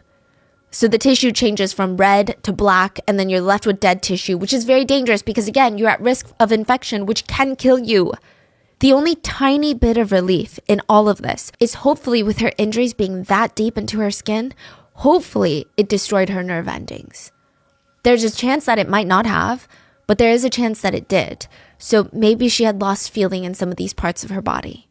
So the tissue changes from red to black, and then you're left with dead tissue, which is very dangerous because, again, you're at risk of infection, which can kill you. The only tiny bit of relief in all of this is hopefully with her injuries being that deep into her skin, hopefully it destroyed her nerve endings. There's a chance that it might not have, but there is a chance that it did. So maybe she had lost feeling in some of these parts of her body.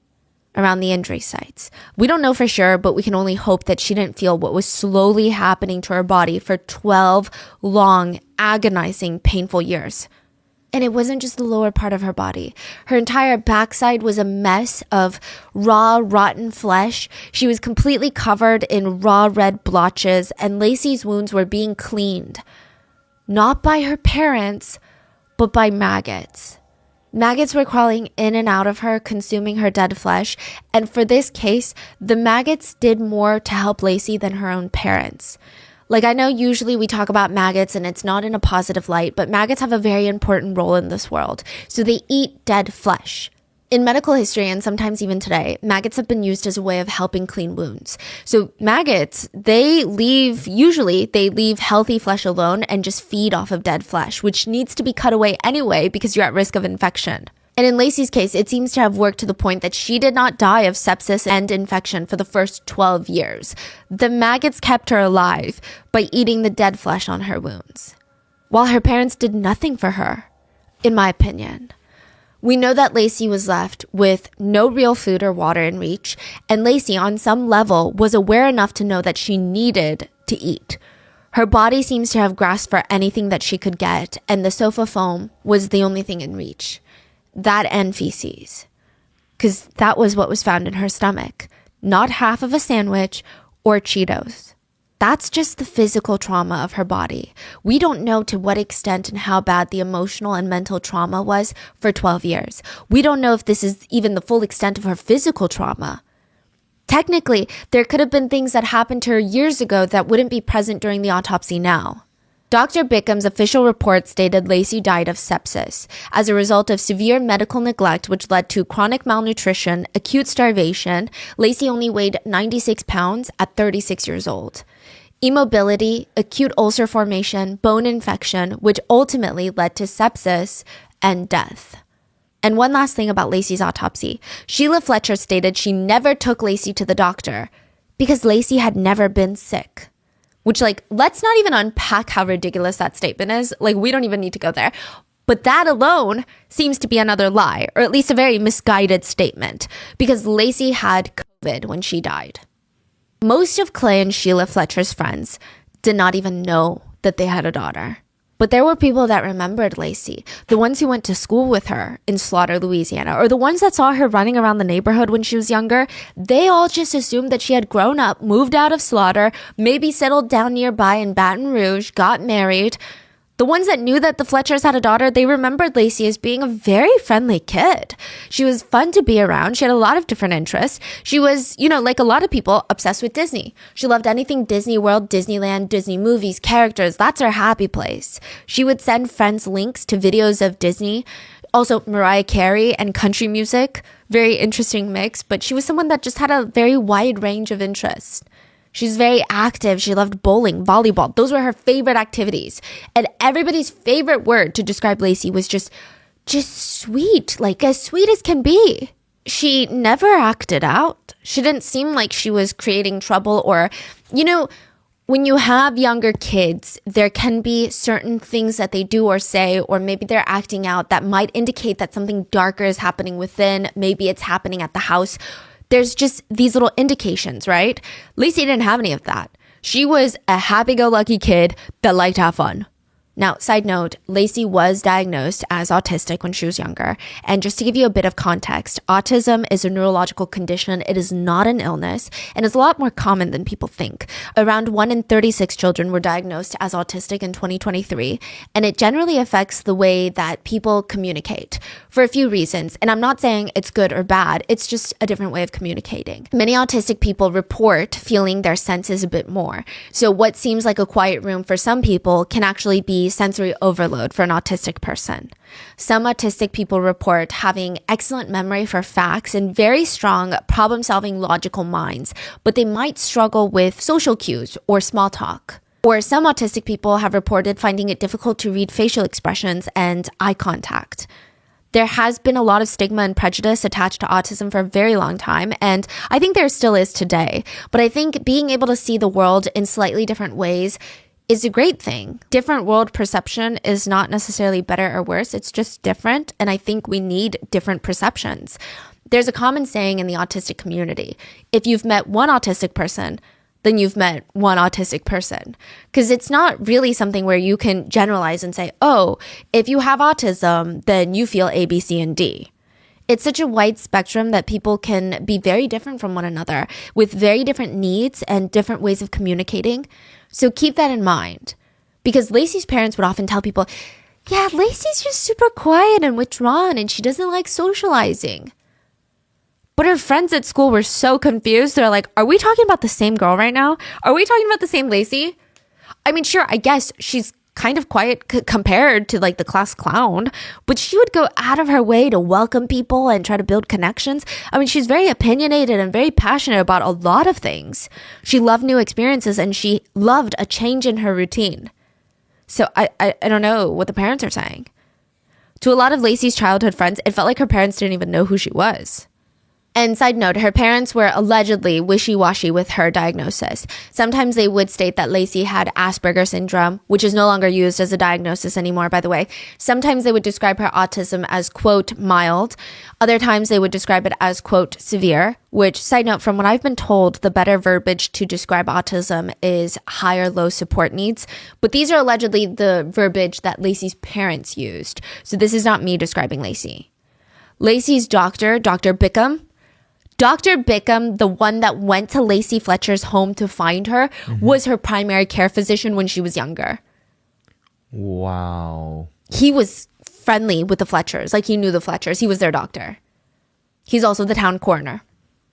around the injury sites. We don't know for sure, but we can only hope that she didn't feel what was slowly happening to her body for 12 long, agonizing, painful years. And it wasn't just the lower part of her body. Her entire backside was a mess of raw, rotten flesh. She was completely covered in raw red blotches, and Lacey's wounds were being cleaned. Not by her parents, but by maggots. Maggots were crawling in and out of her, consuming her dead flesh. And for this case, the maggots did more to help Lacey than her own parents. Like, I know usually we talk about maggots and it's not in a positive light, but maggots have a very important role in this world. So they eat dead flesh. In medical history, and sometimes even today, maggots have been used as a way of helping clean wounds. So maggots, they leave healthy flesh alone and just feed off of dead flesh, which needs to be cut away anyway because you're at risk of infection. And in Lacey's case, it seems to have worked to the point that she did not die of sepsis and infection for the first 12 years. The maggots kept her alive by eating the dead flesh on her wounds, while her parents did nothing for her, in my opinion. We know that Lacey was left with no real food or water in reach, and Lacey, on some level, was aware enough to know that she needed to eat. Her body seems to have grasped for anything that she could get, and the sofa foam was the only thing in reach. That and feces. Because that was what was found in her stomach. Not half of a sandwich or Cheetos. That's just the physical trauma of her body. We don't know to what extent and how bad the emotional and mental trauma was for 12 years. We don't know if this is even the full extent of her physical trauma. Technically, there could have been things that happened to her years ago that wouldn't be present during the autopsy now. Dr. Bickham's official report stated Lacey died of sepsis as a result of severe medical neglect, which led to chronic malnutrition, acute starvation. Lacey only weighed 96 pounds at 36 years old. Immobility, acute ulcer formation, bone infection, which ultimately led to sepsis and death. And one last thing about Lacey's autopsy. Sheila Fletcher stated she never took Lacey to the doctor because Lacey had never been sick. Which, let's not even unpack how ridiculous that statement is. We don't even need to go there. But that alone seems to be another lie, or at least a very misguided statement, because Lacey had COVID when she died. Most of Clay and Sheila Fletcher's friends did not even know that they had a daughter. But there were people that remembered Lacey, the ones who went to school with her in Slaughter, Louisiana, or the ones that saw her running around the neighborhood when she was younger. They all just assumed that she had grown up, moved out of Slaughter, maybe settled down nearby in Baton Rouge, got married. The ones that knew that the Fletchers had a daughter, they remembered Lacey as being a very friendly kid. She was fun to be around. She had a lot of different interests. She was, like a lot of people, obsessed with Disney. She loved anything Disney World, Disneyland, Disney movies, characters. That's her happy place. She would send friends links to videos of Disney. Also, Mariah Carey and country music. Very interesting mix, but she was someone that just had a very wide range of interests. She's very active. She loved bowling, volleyball. Those were her favorite activities. And everybody's favorite word to describe Lacey was just sweet, as sweet as can be. She never acted out. She didn't seem like she was creating trouble or, when you have younger kids, there can be certain things that they do or say, or maybe they're acting out that might indicate that something darker is happening within. Maybe it's happening at the house. There's just these little indications, right? Lacey didn't have any of that. She was a happy-go-lucky kid that liked to have fun. Now, side note, Lacey was diagnosed as autistic when she was younger. And just to give you a bit of context, autism is a neurological condition. It is not an illness, and it's a lot more common than people think. Around 1 in 36 children were diagnosed as autistic in 2023, and it generally affects the way that people communicate for a few reasons. And I'm not saying it's good or bad. It's just a different way of communicating. Many autistic people report feeling their senses a bit more. So what seems like a quiet room for some people can actually be sensory overload for an autistic person. Some autistic people report having excellent memory for facts and very strong problem-solving logical minds, but they might struggle with social cues or small talk. Or some autistic people have reported finding it difficult to read facial expressions and eye contact. There has been a lot of stigma and prejudice attached to autism for a very long time, and I think there still is today. But I think being able to see the world in slightly different ways is a great thing. Different world perception is not necessarily better or worse. It's just different. And I think we need different perceptions. There's a common saying in the autistic community. If you've met one autistic person, then you've met one autistic person. Because it's not really something where you can generalize and say, oh, if you have autism, then you feel A, B, C, and D. It's such a wide spectrum that people can be very different from one another with very different needs and different ways of communicating. So keep that in mind. Because Lacey's parents would often tell people, yeah, Lacey's just super quiet and withdrawn and she doesn't like socializing. But her friends at school were so confused. They're like, are we talking about the same girl right now? Are we talking about the same Lacey? I mean, sure, I guess she's kind of quiet compared to like the class clown, but she would go out of her way to welcome people and try to build connections. I mean, she's very opinionated and very passionate about a lot of things. She loved new experiences and she loved a change in her routine. So I don't know what the parents are saying. To a lot of Lacey's childhood friends, it felt like her parents didn't even know who she was. And side note, her parents were allegedly wishy-washy with her diagnosis. Sometimes they would state that Lacey had Asperger's syndrome, which is no longer used as a diagnosis anymore, by the way. Sometimes they would describe her autism as, quote, mild. Other times they would describe it as, quote, severe, which, side note, from what I've been told, the better verbiage to describe autism is high or low support needs. But these are allegedly the verbiage that Lacey's parents used. So this is not me describing Lacey. Lacey's doctor, Dr. Bickham, the one that went to Lacey Fletcher's home to find her, was her primary care physician when she was younger. Wow. He was friendly with the Fletchers. Like, he knew the Fletchers. He was their doctor. He's also the town coroner.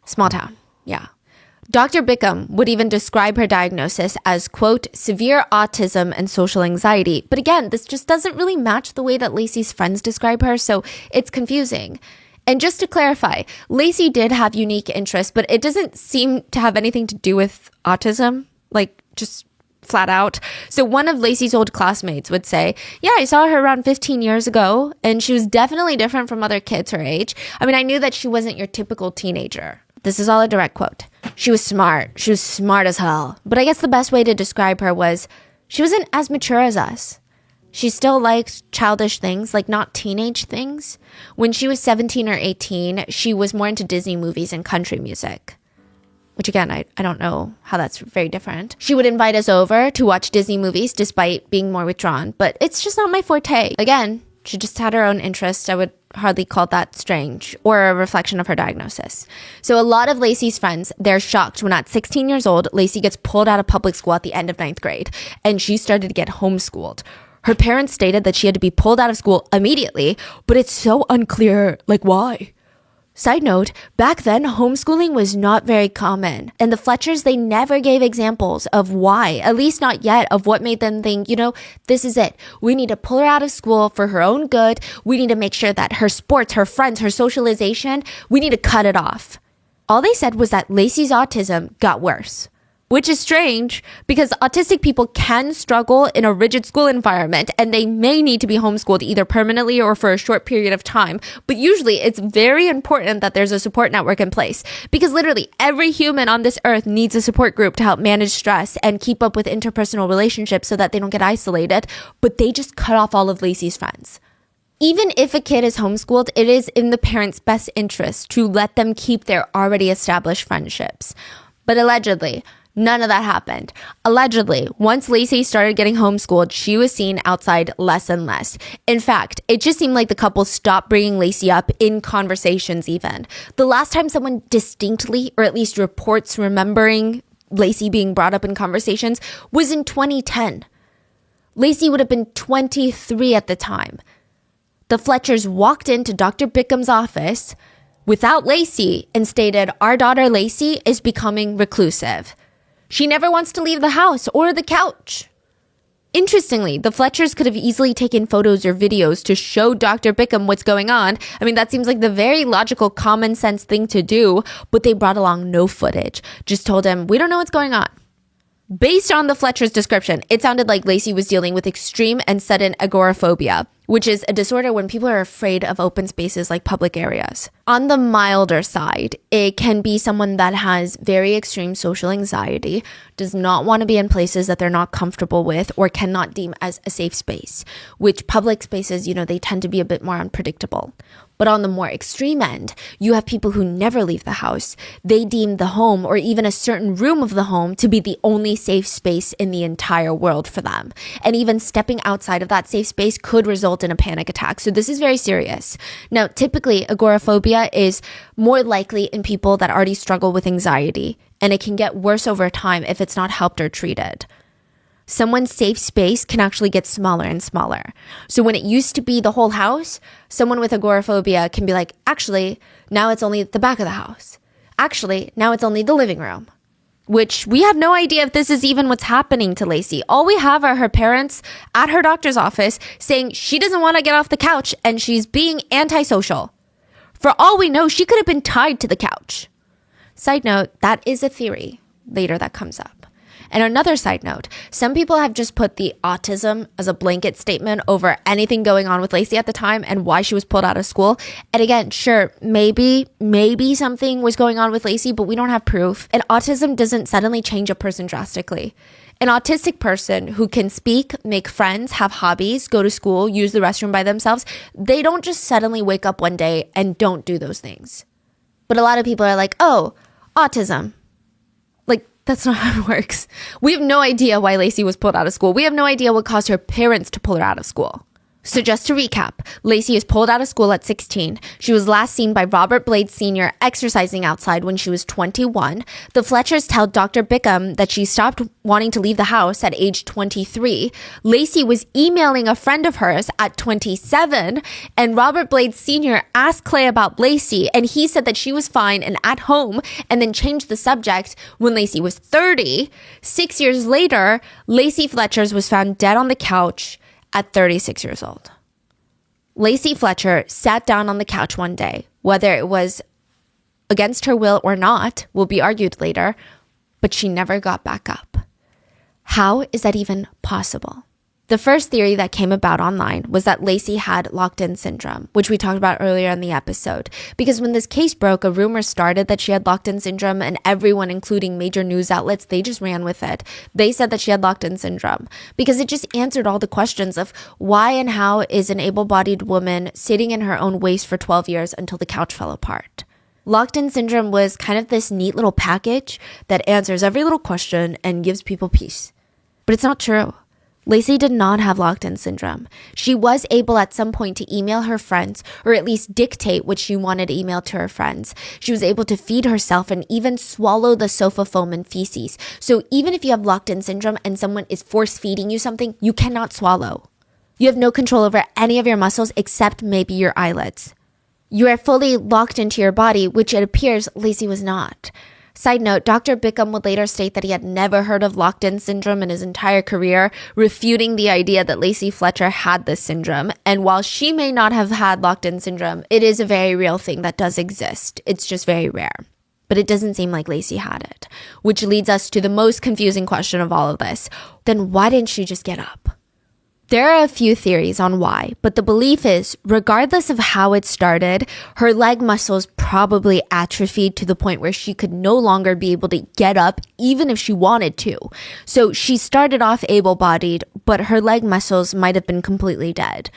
Small town. Yeah. Dr. Bickham would even describe her diagnosis as, quote, severe autism and social anxiety. But again, this just doesn't really match the way that Lacey's friends describe her, so it's confusing. And just to clarify, Lacey did have unique interests, but it doesn't seem to have anything to do with autism, like just flat out. So one of Lacey's old classmates would say, yeah, I saw her around 15 years ago, and she was definitely different from other kids her age. I mean, I knew that she wasn't your typical teenager. This is all a direct quote. She was smart. She was smart as hell. But I guess the best way to describe her was she wasn't as mature as us. She still likes childish things, like not teenage things. When she was 17 or 18, she was more into Disney movies and country music. Which again, I don't know how that's very different. She would invite us over to watch Disney movies despite being more withdrawn, but it's just not my forte. Again, she just had her own interests. I would hardly call that strange or a reflection of her diagnosis. So a lot of Lacey's friends, they're shocked when at 16 years old, Lacey gets pulled out of public school at the end of 9th grade, and she started to get homeschooled. Her parents stated that she had to be pulled out of school immediately, but it's so unclear, like, why? Side note, back then, homeschooling was not very common, and the Fletchers, they never gave examples of why, at least not yet, of what made them think, you know, this is it. We need to pull her out of school for her own good. We need to make sure that her sports, her friends, her socialization, we need to cut it off. All they said was that Lacey's autism got worse. Which is strange because autistic people can struggle in a rigid school environment and they may need to be homeschooled either permanently or for a short period of time. But usually it's very important that there's a support network in place because literally every human on this earth needs a support group to help manage stress and keep up with interpersonal relationships so that they don't get isolated. But they just cut off all of Lacey's friends. Even if a kid is homeschooled, it is in the parents' best interest to let them keep their already established friendships. But allegedly, none of that happened. Allegedly, once Lacey started getting homeschooled, she was seen outside less and less. In fact, it just seemed like the couple stopped bringing Lacey up in conversations even. The last time someone distinctly, or at least reports remembering Lacey being brought up in conversations, was in 2010. Lacey would have been 23 at the time. The Fletchers walked into Dr. Bickham's office without Lacey and stated, our daughter Lacey is becoming reclusive. She never wants to leave the house or the couch. Interestingly, the Fletchers could have easily taken photos or videos to show Dr. Bickham what's going on. I mean, that seems like the very logical, common sense thing to do, but they brought along no footage. Just told him, we don't know what's going on. Based on the Fletcher's description, it sounded like Lacey was dealing with extreme and sudden agoraphobia, which is a disorder when people are afraid of open spaces like public areas. On the milder side, it can be someone that has very extreme social anxiety, does not want to be in places that they're not comfortable with or cannot deem as a safe space, which public spaces, they tend to be a bit more unpredictable. But on the more extreme end, you have people who never leave the house. They deem the home or even a certain room of the home to be the only safe space in the entire world for them. And even stepping outside of that safe space could result in a panic attack. So this is very serious. Now, typically, agoraphobia is more likely in people that already struggle with anxiety, and it can get worse over time if it's not helped or treated. Someone's safe space can actually get smaller and smaller. So when it used to be the whole house, someone with agoraphobia can be like, actually, now it's only the back of the house. Actually, now it's only the living room. Which we have no idea if this is even what's happening to Lacey. All we have are her parents at her doctor's office saying she doesn't want to get off the couch and she's being antisocial. For all we know, she could have been tied to the couch. Side note, that is a theory later that comes up. And another side note, some people have just put the autism as a blanket statement over anything going on with Lacey at the time and why she was pulled out of school. And again, sure, maybe something was going on with Lacey, but we don't have proof. And autism doesn't suddenly change a person drastically. An autistic person who can speak, make friends, have hobbies, go to school, use the restroom by themselves, they don't just suddenly wake up one day and don't do those things. But a lot of people are like, oh, autism. That's not how it works. We have no idea why Lacey was pulled out of school. We have no idea what caused her parents to pull her out of school. So just to recap, Lacey is pulled out of school at 16. She was last seen by Robert Blades Sr. exercising outside when she was 21. The Fletchers tell Dr. Bickham that she stopped wanting to leave the house at age 23. Lacey was emailing a friend of hers at 27. And Robert Blades Sr. asked Clay about Lacey, and he said that she was fine and at home, and then changed the subject when Lacey was 30. 6 years later, Lacey Fletcher's was found dead on the couch at 36 years old. Lacey Fletcher sat down on the couch one day, whether it was against her will or not, will be argued later, but she never got back up. How is that even possible? The first theory that came about online was that Lacey had locked-in syndrome, which we talked about earlier in the episode. Because when this case broke, a rumor started that she had locked-in syndrome, and everyone, including major news outlets, they just ran with it. They said that she had locked-in syndrome because it just answered all the questions of why and how is an able-bodied woman sitting in her own waste for 12 years until the couch fell apart. Locked-in syndrome was kind of this neat little package that answers every little question and gives people peace. But it's not true. Lacey did not have locked-in syndrome. She was able at some point to email her friends, or at least dictate what she wanted emailed to her friends. She was able to feed herself and even swallow the sofa foam and feces. So even if you have locked-in syndrome and someone is force-feeding you something, you cannot swallow. You have no control over any of your muscles except maybe your eyelids. You are fully locked into your body, which it appears Lacey was not. Side note, Dr. Bickham would later state that he had never heard of locked-in syndrome in his entire career, refuting the idea that Lacey Fletcher had this syndrome. And while she may not have had locked-in syndrome, it is a very real thing that does exist. It's just very rare. But it doesn't seem like Lacey had it, which leads us to the most confusing question of all of this. Then why didn't she just get up? There are a few theories on why, but the belief is, regardless of how it started, her leg muscles probably atrophied to the point where she could no longer be able to get up even if she wanted to. So she started off able-bodied, but her leg muscles might have been completely dead.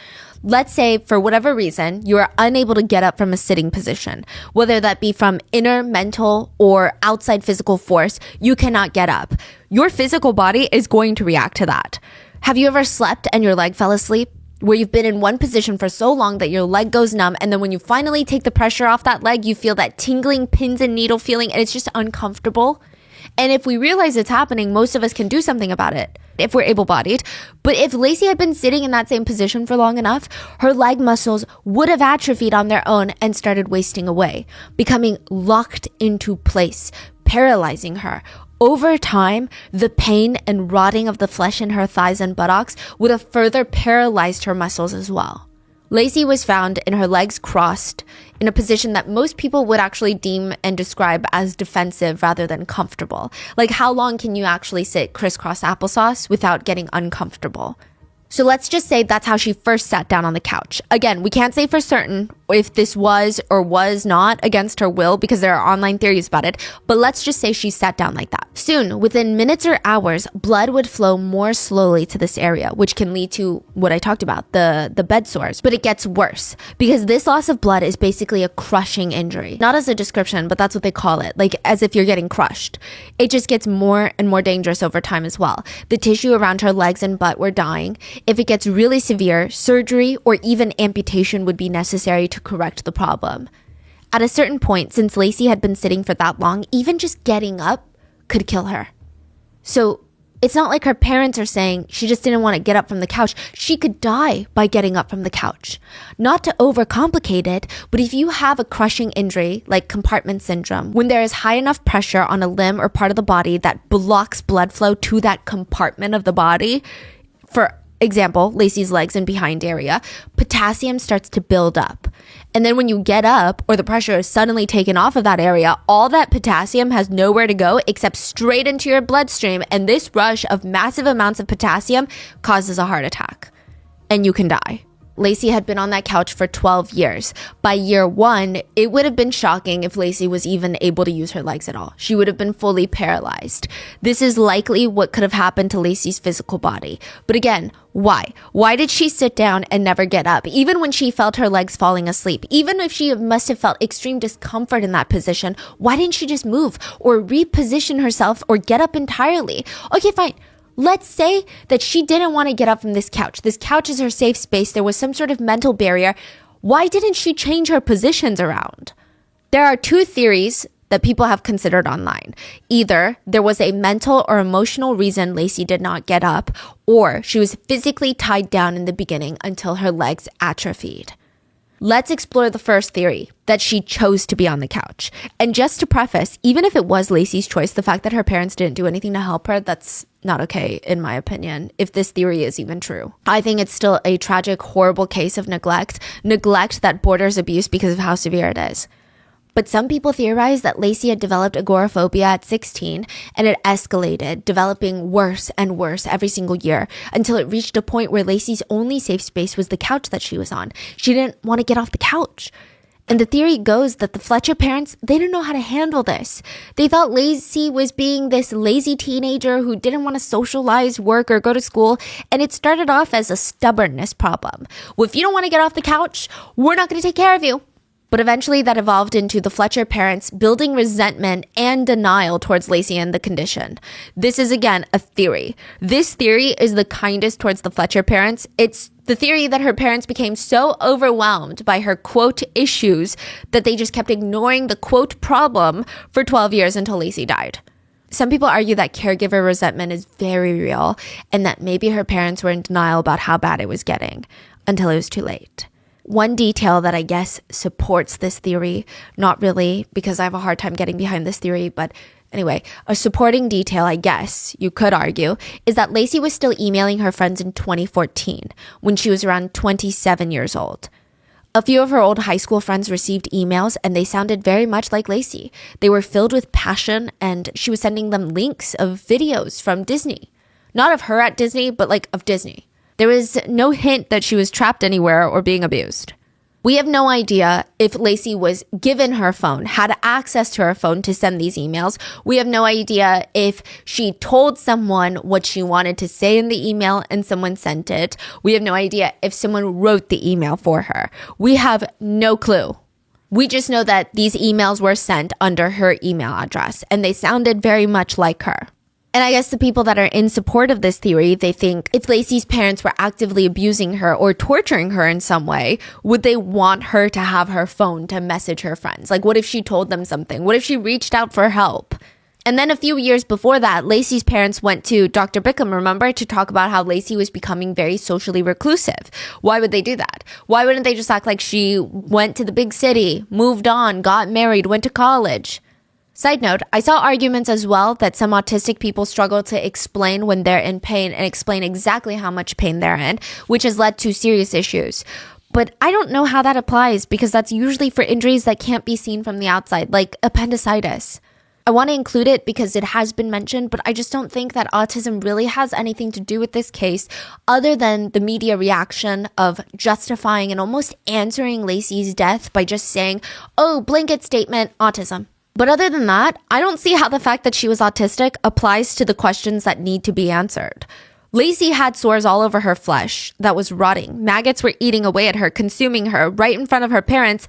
Let's say, for whatever reason, you are unable to get up from a sitting position, whether that be from inner, mental, or outside physical force, you cannot get up. Your physical body is going to react to that. Have you ever slept and your leg fell asleep? Where you've been in one position for so long that your leg goes numb, and then when you finally take the pressure off that leg, you feel that tingling pins and needle feeling, and it's just uncomfortable. And if we realize it's happening, most of us can do something about it if we're able-bodied. But if Lacey had been sitting in that same position for long enough, her leg muscles would have atrophied on their own and started wasting away, becoming locked into place, paralyzing her. Over time, the pain and rotting of the flesh in her thighs and buttocks would have further paralyzed her muscles as well. Lacey was found in her legs crossed in a position that most people would actually deem and describe as defensive rather than comfortable. Like, how long can you actually sit crisscross applesauce without getting uncomfortable? So let's just say that's how she first sat down on the couch. Again, we can't say for certain if this was or was not against her will because there are online theories about it, but let's just say she sat down like that. Soon, within minutes or hours, blood would flow more slowly to this area, which can lead to what I talked about, the bed sores. But it gets worse because this loss of blood is basically a crushing injury. Not as a description, but that's what they call it, like as if you're getting crushed. It just gets more and more dangerous over time as well. The tissue around her legs and butt were dying. If it gets really severe, surgery or even amputation would be necessary to correct the problem. At a certain point, since Lacey had been sitting for that long, even just getting up could kill her. So it's not like her parents are saying she just didn't want to get up from the couch. She could die by getting up from the couch. Not to overcomplicate it, but if you have a crushing injury like compartment syndrome, when there is high enough pressure on a limb or part of the body that blocks blood flow to that compartment of the body, for example, Lacey's legs and behind area, potassium starts to build up. And then when you get up or the pressure is suddenly taken off of that area, all that potassium has nowhere to go except straight into your bloodstream. And this rush of massive amounts of potassium causes a heart attack. And you can die. Lacey had been on that couch for 12 years. By year 1, it would have been shocking if Lacey was even able to use her legs at all. She would have been fully paralyzed. This is likely what could have happened to Lacey's physical body. But again, why? Why did she sit down and never get up? Even when she felt her legs falling asleep, even if she must have felt extreme discomfort in that position, why didn't she just move or reposition herself or get up entirely? Okay, fine. Let's say that she didn't want to get up from this couch. This couch is her safe space. There was some sort of mental barrier. Why didn't she change her positions around? There are 2 theories that people have considered online. Either there was a mental or emotional reason Lacey did not get up, or she was physically tied down in the beginning until her legs atrophied. Let's explore the first theory, that she chose to be on the couch. And just to preface, even if it was Lacey's choice, the fact that her parents didn't do anything to help her, that's not okay, in my opinion, if this theory is even true. I think it's still a tragic, horrible case of neglect that borders abuse because of how severe it is. But some people theorize that Lacey had developed agoraphobia at 16 and it escalated, developing worse and worse every single year until it reached a point where Lacey's only safe space was the couch that she was on. She didn't want to get off the couch. And the theory goes that the Fletcher parents, they didn't know how to handle this. They thought Lacey was being this lazy teenager who didn't want to socialize, work, or go to school. And it started off as a stubbornness problem. Well, if you don't want to get off the couch, we're not going to take care of you. But eventually that evolved into the Fletcher parents building resentment and denial towards Lacey and the condition. This is, again, a theory. This theory is the kindest towards the Fletcher parents. It's the theory that her parents became so overwhelmed by her, quote, issues that they just kept ignoring the, quote, problem for 12 years until Lacey died. Some people argue that caregiver resentment is very real and that maybe her parents were in denial about how bad it was getting until it was too late. One detail that I guess supports this theory, not really because I have a hard time getting behind this theory, but anyway, a supporting detail, I guess you could argue, is that Lacey was still emailing her friends in 2014 when she was around 27 years old. A few of her old high school friends received emails and they sounded very much like Lacey. They were filled with passion and she was sending them links of videos from Disney. Not of her at Disney, but like of Disney. There was no hint that she was trapped anywhere or being abused. We have no idea if Lacey was given her phone, had access to her phone to send these emails. We have no idea if she told someone what she wanted to say in the email and someone sent it. We have no idea if someone wrote the email for her. We have no clue. We just know that these emails were sent under her email address and they sounded very much like her. And I guess the people that are in support of this theory, they think if Lacey's parents were actively abusing her or torturing her in some way, would they want her to have her phone to message her friends? Like, what if she told them something? What if she reached out for help? And then a few years before that, Lacey's parents went to Dr. Bickham, remember, to talk about how Lacey was becoming very socially reclusive. Why would they do that? Why wouldn't they just act like she went to the big city, moved on, got married, went to college? Side note, I saw arguments as well that some autistic people struggle to explain when they're in pain and explain exactly how much pain they're in, which has led to serious issues. But I don't know how that applies because that's usually for injuries that can't be seen from the outside, like appendicitis. I I want to include it because it has been mentioned, but I just don't think that autism really has anything to do with this case other than the media reaction of justifying and almost answering Lacey's death by just saying, oh, blanket statement, autism. But other than that, I don't see how the fact that she was autistic applies to the questions that need to be answered. Lacey had sores all over her flesh that was rotting. Maggots were eating away at her, consuming her right in front of her parents.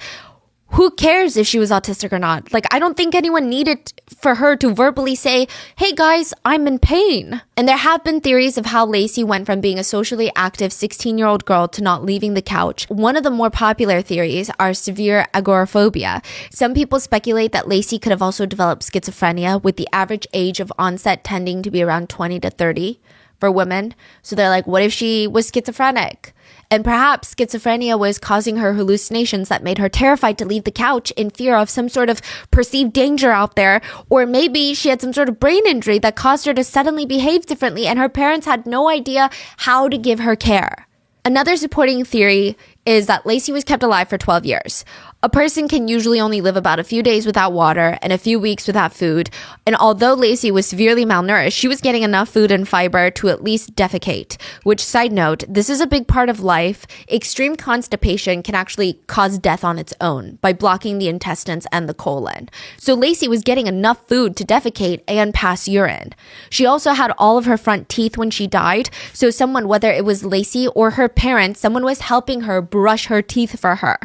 Who cares if she was autistic or not? Like, I don't think anyone needed for her to verbally say, hey guys, I'm in pain. And there have been theories of how Lacey went from being a socially active 16-year-old girl to not leaving the couch. One of the more popular theories are severe agoraphobia. Some people speculate that Lacey could have also developed schizophrenia, with the average age of onset tending to be around 20 to 30 for women. So they're like, what if she was schizophrenic? And perhaps schizophrenia was causing her hallucinations that made her terrified to leave the couch in fear of some sort of perceived danger out there. Or maybe she had some sort of brain injury that caused her to suddenly behave differently and her parents had no idea how to give her care. Another supporting theory is that Lacey was kept alive for 12 years. A person can usually only live about a few days without water and a few weeks without food. And although Lacey was severely malnourished, she was getting enough food and fiber to at least defecate. Which, side note, this is a big part of life. Extreme constipation can actually cause death on its own by blocking the intestines and the colon. So Lacey was getting enough food to defecate and pass urine. She also had all of her front teeth when she died. So someone, whether it was Lacey or her parents, someone was helping her brush her teeth for her.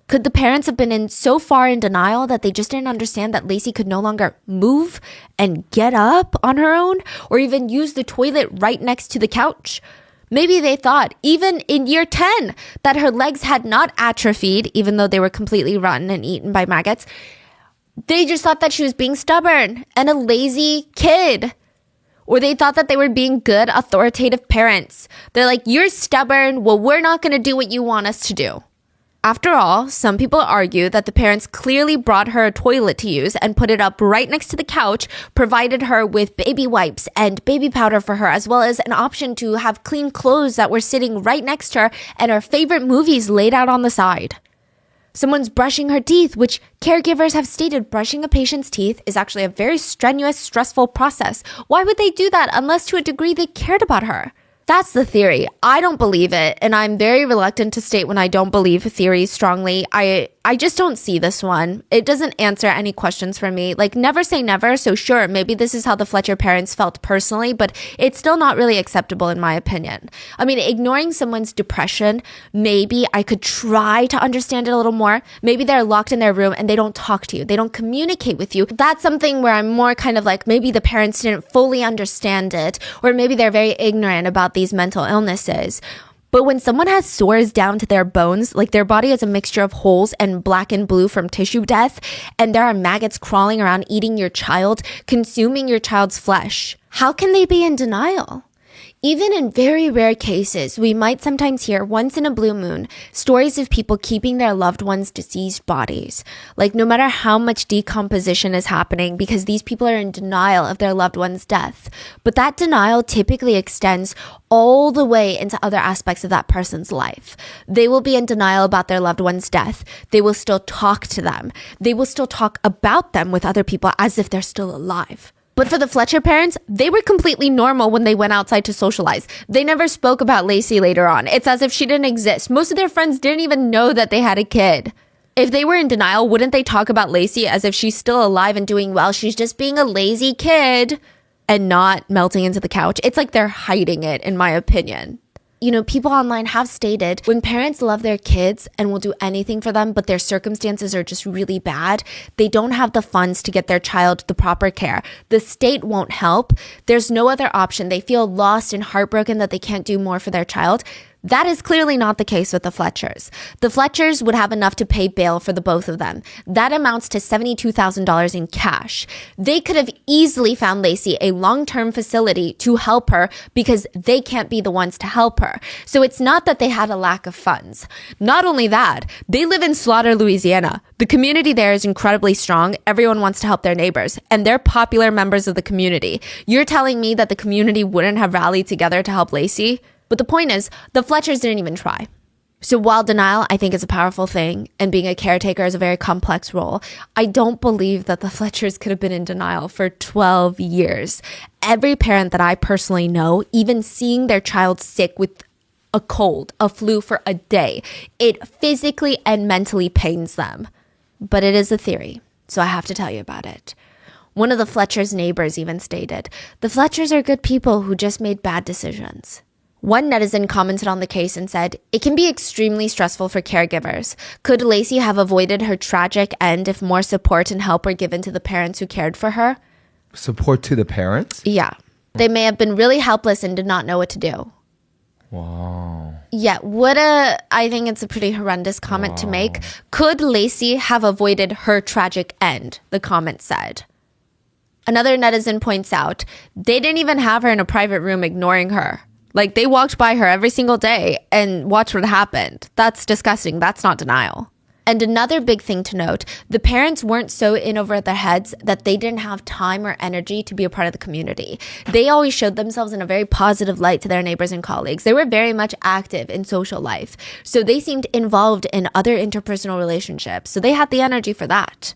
Could the parents have been so far in denial that they just didn't understand that Lacey could no longer move and get up on her own or even use the toilet right next to the couch? Maybe they thought, even in year 10, that her legs had not atrophied, even though they were completely rotten and eaten by maggots. They just thought that she was being stubborn and a lazy kid. Or they thought that they were being good, authoritative parents. They're like, you're stubborn. Well, we're not going to do what you want us to do. After all, some people argue that the parents clearly brought her a toilet to use and put it up right next to the couch, provided her with baby wipes and baby powder for her, as well as an option to have clean clothes that were sitting right next to her and her favorite movies laid out on the side. Someone's brushing her teeth, which caregivers have stated brushing a patient's teeth is actually a very strenuous, stressful process. Why would they do that unless to a degree they cared about her? That's the theory. I don't believe it, and I'm very reluctant to state when I don't believe theories strongly. I just don't see this one. It doesn't answer any questions for me. Like, never say never, so sure, maybe this is how the Fletcher parents felt personally, but it's still not really acceptable in my opinion. I mean, ignoring someone's depression, maybe I could try to understand it a little more. Maybe they're locked in their room and they don't talk to you. They don't communicate with you. That's something where I'm more kind of like, maybe the parents didn't fully understand it, or maybe they're very ignorant about these mental illnesses. But when someone has sores down to their bones, like their body is a mixture of holes and black and blue from tissue death, and there are maggots crawling around eating your child, consuming your child's flesh, how can they be in denial? Even in very rare cases, we might sometimes hear, once in a blue moon, stories of people keeping their loved ones' deceased bodies. Like, no matter how much decomposition is happening, because these people are in denial of their loved one's death. But that denial typically extends all the way into other aspects of that person's life. They will be in denial about their loved one's death. They will still talk to them. They will still talk about them with other people as if they're still alive. But for the Fletcher parents, they were completely normal when they went outside to socialize. They never spoke about Lacey later on. It's as if she didn't exist. Most of their friends didn't even know that they had a kid. If they were in denial, wouldn't they talk about Lacey as if she's still alive and doing well? She's just being a lazy kid and not melting into the couch. It's like they're hiding it, in my opinion. You know, people online have stated when parents love their kids and will do anything for them, but their circumstances are just really bad, they don't have the funds to get their child the proper care. The state won't help. There's no other option. They feel lost and heartbroken that they can't do more for their child. That is clearly not the case with the Fletchers. The Fletchers would have enough to pay bail for the both of them. That amounts to $72,000 in cash. They could have easily found Lacey a long-term facility to help her because they can't be the ones to help her. So it's not that they had a lack of funds. Not only that, they live in Slaughter, Louisiana. The community there is incredibly strong. Everyone wants to help their neighbors, and they're popular members of the community. You're telling me that the community wouldn't have rallied together to help Lacey? But the point is, the Fletchers didn't even try. So while denial, I think, is a powerful thing, and being a caretaker is a very complex role, I don't believe that the Fletchers could have been in denial for 12 years. Every parent that I personally know, even seeing their child sick with a cold, a flu for a day, it physically and mentally pains them. But it is a theory, so I have to tell you about it. One of the Fletchers' neighbors even stated, "The Fletchers are good people who just made bad decisions." One netizen commented on the case and said, "It can be extremely stressful for caregivers. Could Lacey have avoided her tragic end if more support and help were given to the parents who cared for her?" Support to the parents? Yeah. They may have been really helpless and did not know what to do. Wow. Yeah, I think it's a pretty horrendous comment to make. Could Lacey have avoided her tragic end? The comment said. Another netizen points out, they didn't even have her in a private room ignoring her. Like, they walked by her every single day and watched what happened. That's disgusting. That's not denial. And another big thing to note, the parents weren't so in over their heads that they didn't have time or energy to be a part of the community. They always showed themselves in a very positive light to their neighbors and colleagues. They were very much active in social life. So they seemed involved in other interpersonal relationships. So they had the energy for that.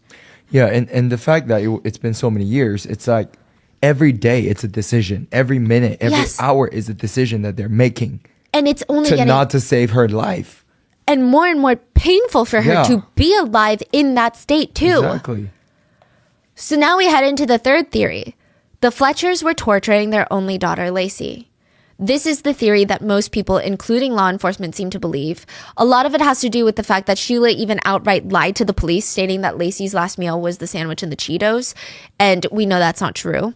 Yeah, and the fact that it's been so many years, it's like every day it's a decision. Every minute, every hour is a decision that they're making. And it's only not to save her life. And more painful for her to be alive in that state too. Exactly. So now we head into the third theory. The Fletchers were torturing their only daughter, Lacey. This is the theory that most people, including law enforcement, seem to believe. A lot of it has to do with the fact that Sheila even outright lied to the police, stating that Lacey's last meal was the sandwich and the Cheetos. And we know that's not true.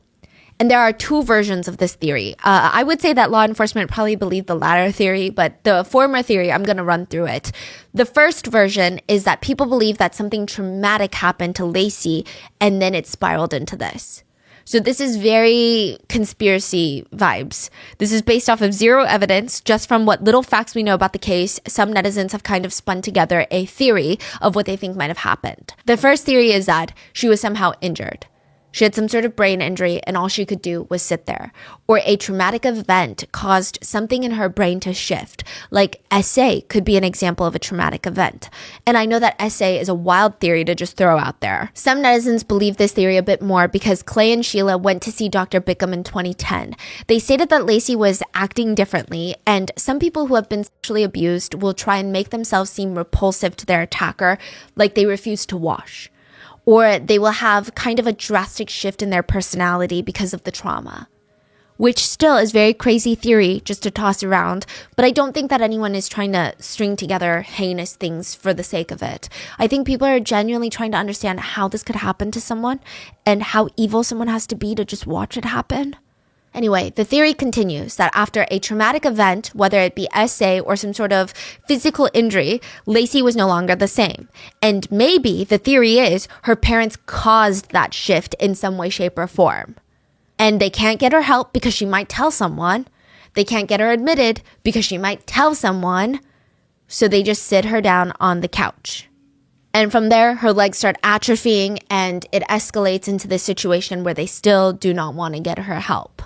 And there are two versions of this theory. I would say that law enforcement probably believed the latter theory, but the former theory, I'm going to run through it. The first version is that people believe that something traumatic happened to Lacey, and then it spiraled into this. So this is very conspiracy vibes. This is based off of zero evidence, just from what little facts we know about the case. Some netizens have kind of spun together a theory of what they think might have happened. The first theory is that she was somehow injured. She had some sort of brain injury and all she could do was sit there. Or a traumatic event caused something in her brain to shift. Like SA could be an example of a traumatic event. And I know that SA is a wild theory to just throw out there. Some netizens believe this theory a bit more because Clay and Sheila went to see Dr. Bickham in 2010. They stated that Lacey was acting differently, and some people who have been sexually abused will try and make themselves seem repulsive to their attacker, like they refuse to wash. Or they will have kind of a drastic shift in their personality because of the trauma. Which still is very crazy theory just to toss around, but I don't think that anyone is trying to string together heinous things for the sake of it. I think people are genuinely trying to understand how this could happen to someone and how evil someone has to be to just watch it happen. Anyway, the theory continues that after a traumatic event, whether it be SA or some sort of physical injury, Lacey was no longer the same. And maybe the theory is her parents caused that shift in some way, shape, or form. And they can't get her help because she might tell someone. They can't get her admitted because she might tell someone. So they just sit her down on the couch. And from there, her legs start atrophying and it escalates into this situation where they still do not want to get her help.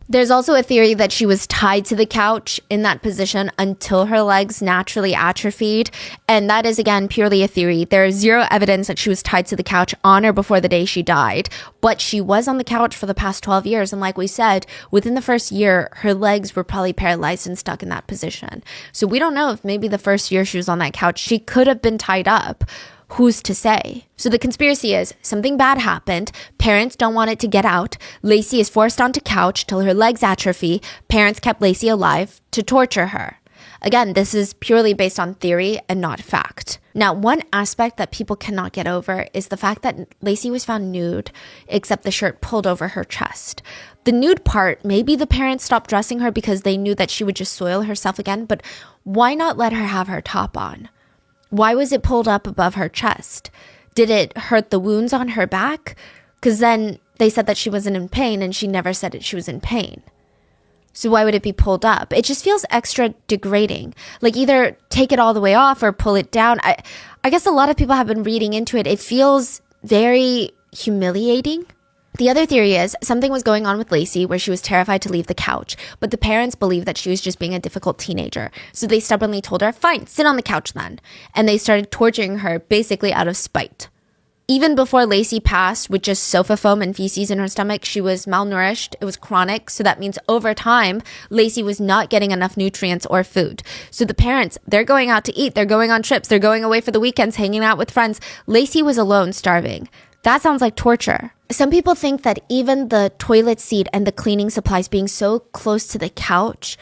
There's also a theory that she was tied to the couch in that position until her legs naturally atrophied. And that is, again, purely a theory. There is zero evidence that she was tied to the couch on or before the day she died. But she was on the couch for the past 12 years. And like we said, within the first year, her legs were probably paralyzed and stuck in that position. So we don't know if maybe the first year she was on that couch, she could have been tied up. Who's to say? So the conspiracy is something bad happened. Parents don't want it to get out. Lacey is forced onto couch till her legs atrophy. Parents kept Lacey alive to torture her. Again, this is purely based on theory and not fact. Now, one aspect that people cannot get over is the fact that Lacey was found nude, except the shirt pulled over her chest. The nude part, maybe the parents stopped dressing her because they knew that she would just soil herself again, but why not let her have her top on? Why was it pulled up above her chest? Did it hurt the wounds on her back? Because then they said that she wasn't in pain and she never said that she was in pain. So why would it be pulled up? It just feels extra degrading. Like either take it all the way off or pull it down. I guess a lot of people have been reading into it. It feels very humiliating The other theory is something was going on with Lacey where she was terrified to leave the couch, but the parents believed that she was just being a difficult teenager. So they stubbornly told her, fine, sit on the couch then. And they started torturing her basically out of spite. Even before Lacey passed with just sofa foam and feces in her stomach, she was malnourished. It was chronic. So that means over time, Lacey was not getting enough nutrients or food. So the parents, they're going out to eat. They're going on trips. They're going away for the weekends, hanging out with friends. Lacey was alone, starving. That sounds like torture. Some people think that even the toilet seat and the cleaning supplies being so close to the couch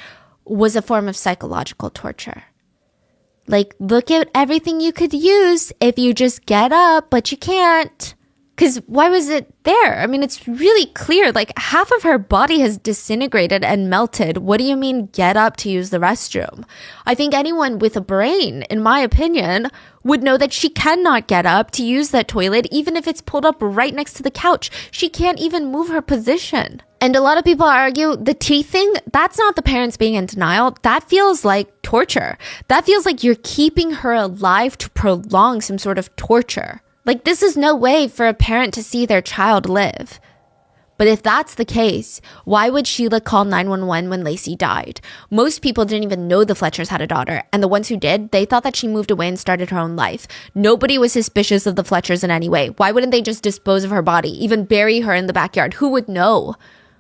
was a form of psychological torture. Like, look at everything you could use if you just get up, but you can't. Because why was it there? I mean, it's really clear. Like, half of her body has disintegrated and melted. What do you mean get up to use the restroom? I think anyone with a brain, in my opinion, would know that she cannot get up to use that toilet, even if it's pulled up right next to the couch. She can't even move her position. And a lot of people argue the teeth thing, that's not the parents being in denial. That feels like torture. That feels like you're keeping her alive to prolong some sort of torture. Like, this is no way for a parent to see their child live. But if that's the case, why would Sheila call 911 when Lacey died? Most people didn't even know the Fletchers had a daughter, and the ones who did, they thought that she moved away and started her own life. Nobody was suspicious of the Fletchers in any way. Why wouldn't they just dispose of her body, even bury her in the backyard? Who would know?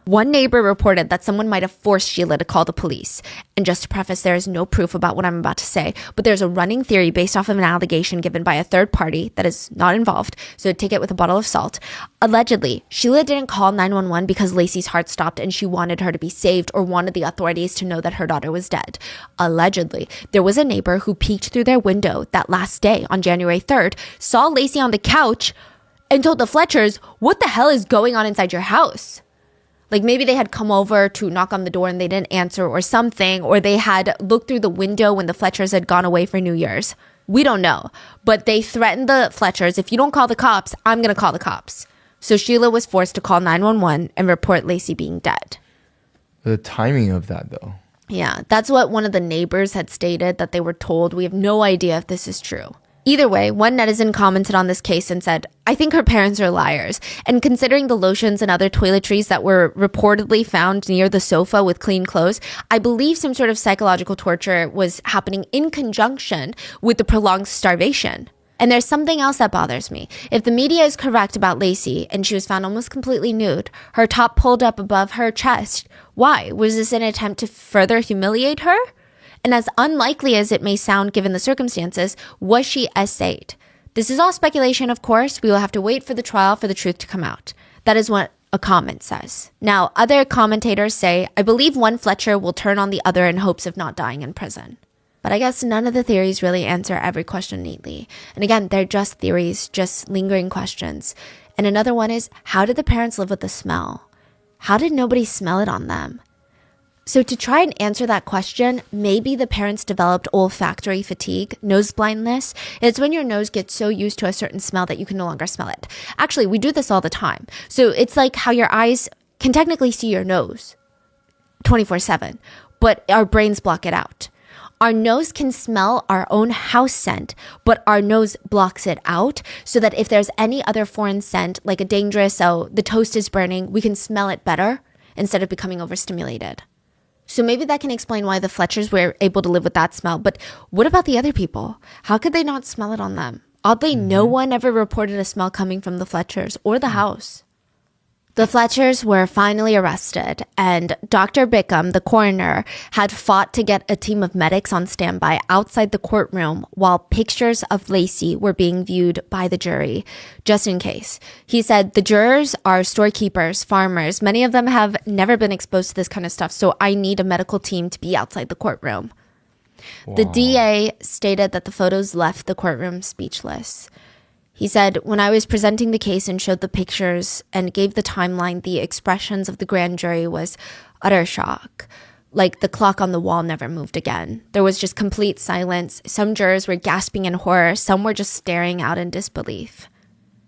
One neighbor reported that someone might have forced Sheila to call the police. And just to preface, there is no proof about what I'm about to say, but there's a running theory based off of an allegation given by a third party that is not involved, so take it with a bottle of salt. Allegedly, Sheila didn't call 911 because Lacey's heart stopped and she wanted her to be saved or wanted the authorities to know that her daughter was dead. Allegedly, there was a neighbor who peeked through their window that last day on January 3rd, saw Lacey on the couch, and told the Fletchers, "What the hell is going on inside your house?" Like, maybe they had come over to knock on the door and they didn't answer or something, or they had looked through the window when the Fletchers had gone away for New Year's. We don't know. But they threatened the Fletchers, if you don't call the cops, I'm going to call the cops. So Sheila was forced to call 911 and report Lacey being dead. The timing of that, though. Yeah, that's what one of the neighbors had stated, that they were told. We have no idea if this is true. Either way, one netizen commented on this case and said, "I think her parents are liars. And considering the lotions and other toiletries that were reportedly found near the sofa with clean clothes, I believe some sort of psychological torture was happening in conjunction with the prolonged starvation." And there's something else that bothers me. If the media is correct about Lacey and she was found almost completely nude, her top pulled up above her chest, why? Was this an attempt to further humiliate her? And as unlikely as it may sound given the circumstances, was she essayed? This is all speculation, of course. We will have to wait for the trial for the truth to come out. That is what a comment says. Now, other commentators say, I believe one Fletcher will turn on the other in hopes of not dying in prison. But I guess none of the theories really answer every question neatly. And again, they're just theories, just lingering questions. And another one is, how did the parents live with the smell? How did nobody smell it on them? So to try and answer that question, maybe the parents developed olfactory fatigue, nose blindness. It's when your nose gets so used to a certain smell that you can no longer smell it. Actually, we do this all the time. So it's like how your eyes can technically see your nose 24/7, but our brains block it out. Our nose can smell our own house scent, but our nose blocks it out so that if there's any other foreign scent, like a dangerous, the toast is burning, we can smell it better instead of becoming overstimulated. So maybe that can explain why the Fletchers were able to live with that smell. But what about the other people? How could they not smell it on them? Oddly, no one ever reported a smell coming from the Fletchers or the house. The Fletchers were finally arrested, and Dr. Bickham, the coroner, had fought to get a team of medics on standby outside the courtroom while pictures of Lacey were being viewed by the jury, just in case. He said, the jurors are storekeepers, farmers. Many of them have never been exposed to this kind of stuff, so I need a medical team to be outside the courtroom. Wow. The DA stated that the photos left the courtroom speechless. He said, when I was presenting the case and showed the pictures and gave the timeline, the expressions of the grand jury was utter shock. Like the clock on the wall never moved again. There was just complete silence. Some jurors were gasping in horror. Some were just staring out in disbelief.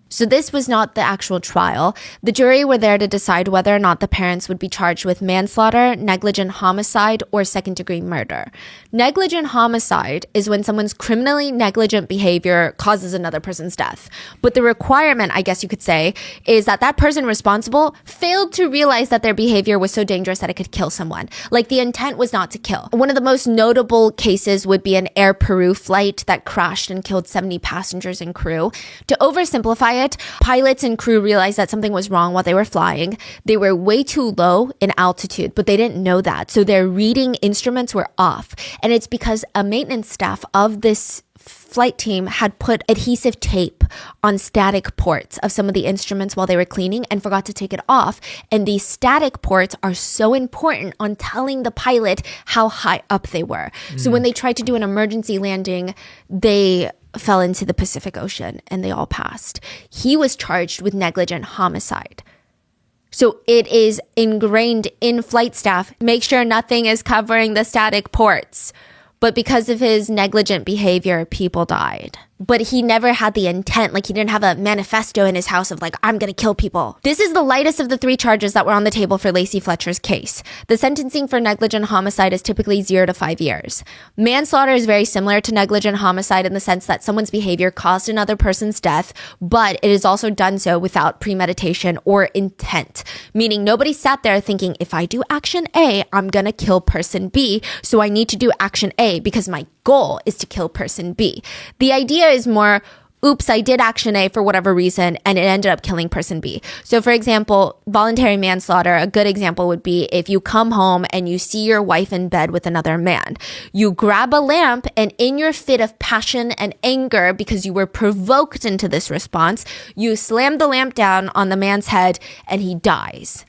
So this was not the actual trial. The jury were there to decide whether or not the parents would be charged with manslaughter, negligent homicide, or second-degree murder. Negligent homicide is when someone's criminally negligent behavior causes another person's death. But the requirement, I guess you could say, is that that person responsible failed to realize that their behavior was so dangerous that it could kill someone. Like the intent was not to kill. One of the most notable cases would be an Air Peru flight that crashed and killed 70 passengers and crew. To oversimplify it, pilots and crew realized that something was wrong while they were flying. They were way too low in altitude, but they didn't know that. So their reading instruments were off. And it's because a maintenance staff of this flight team had put adhesive tape on static ports of some of the instruments while they were cleaning and forgot to take it off. And these static ports are so important on telling the pilot how high up they were. So when they tried to do an emergency landing, they fell into the Pacific Ocean and they all passed. He was charged with negligent homicide. So it is ingrained in flight staff. Make sure nothing is covering the static ports. But because of his negligent behavior, people died. But he never had the intent. Like, he didn't have a manifesto in his house of like, I'm going to kill people. This is the lightest of the 3 charges that were on the table for Lacey Fletcher's case. The sentencing for negligent homicide is typically 0 to 5 years. Manslaughter is very similar to negligent homicide in the sense that someone's behavior caused another person's death, but it is also done so without premeditation or intent. Meaning nobody sat there thinking, if I do action A, I'm going to kill person B. So I need to do action A because my goal is to kill person B. The idea is more, oops, I did action A for whatever reason and it ended up killing person B. So for example, voluntary manslaughter, a good example would be if you come home and you see your wife in bed with another man. You grab a lamp and in your fit of passion and anger because you were provoked into this response, you slam the lamp down on the man's head and he dies.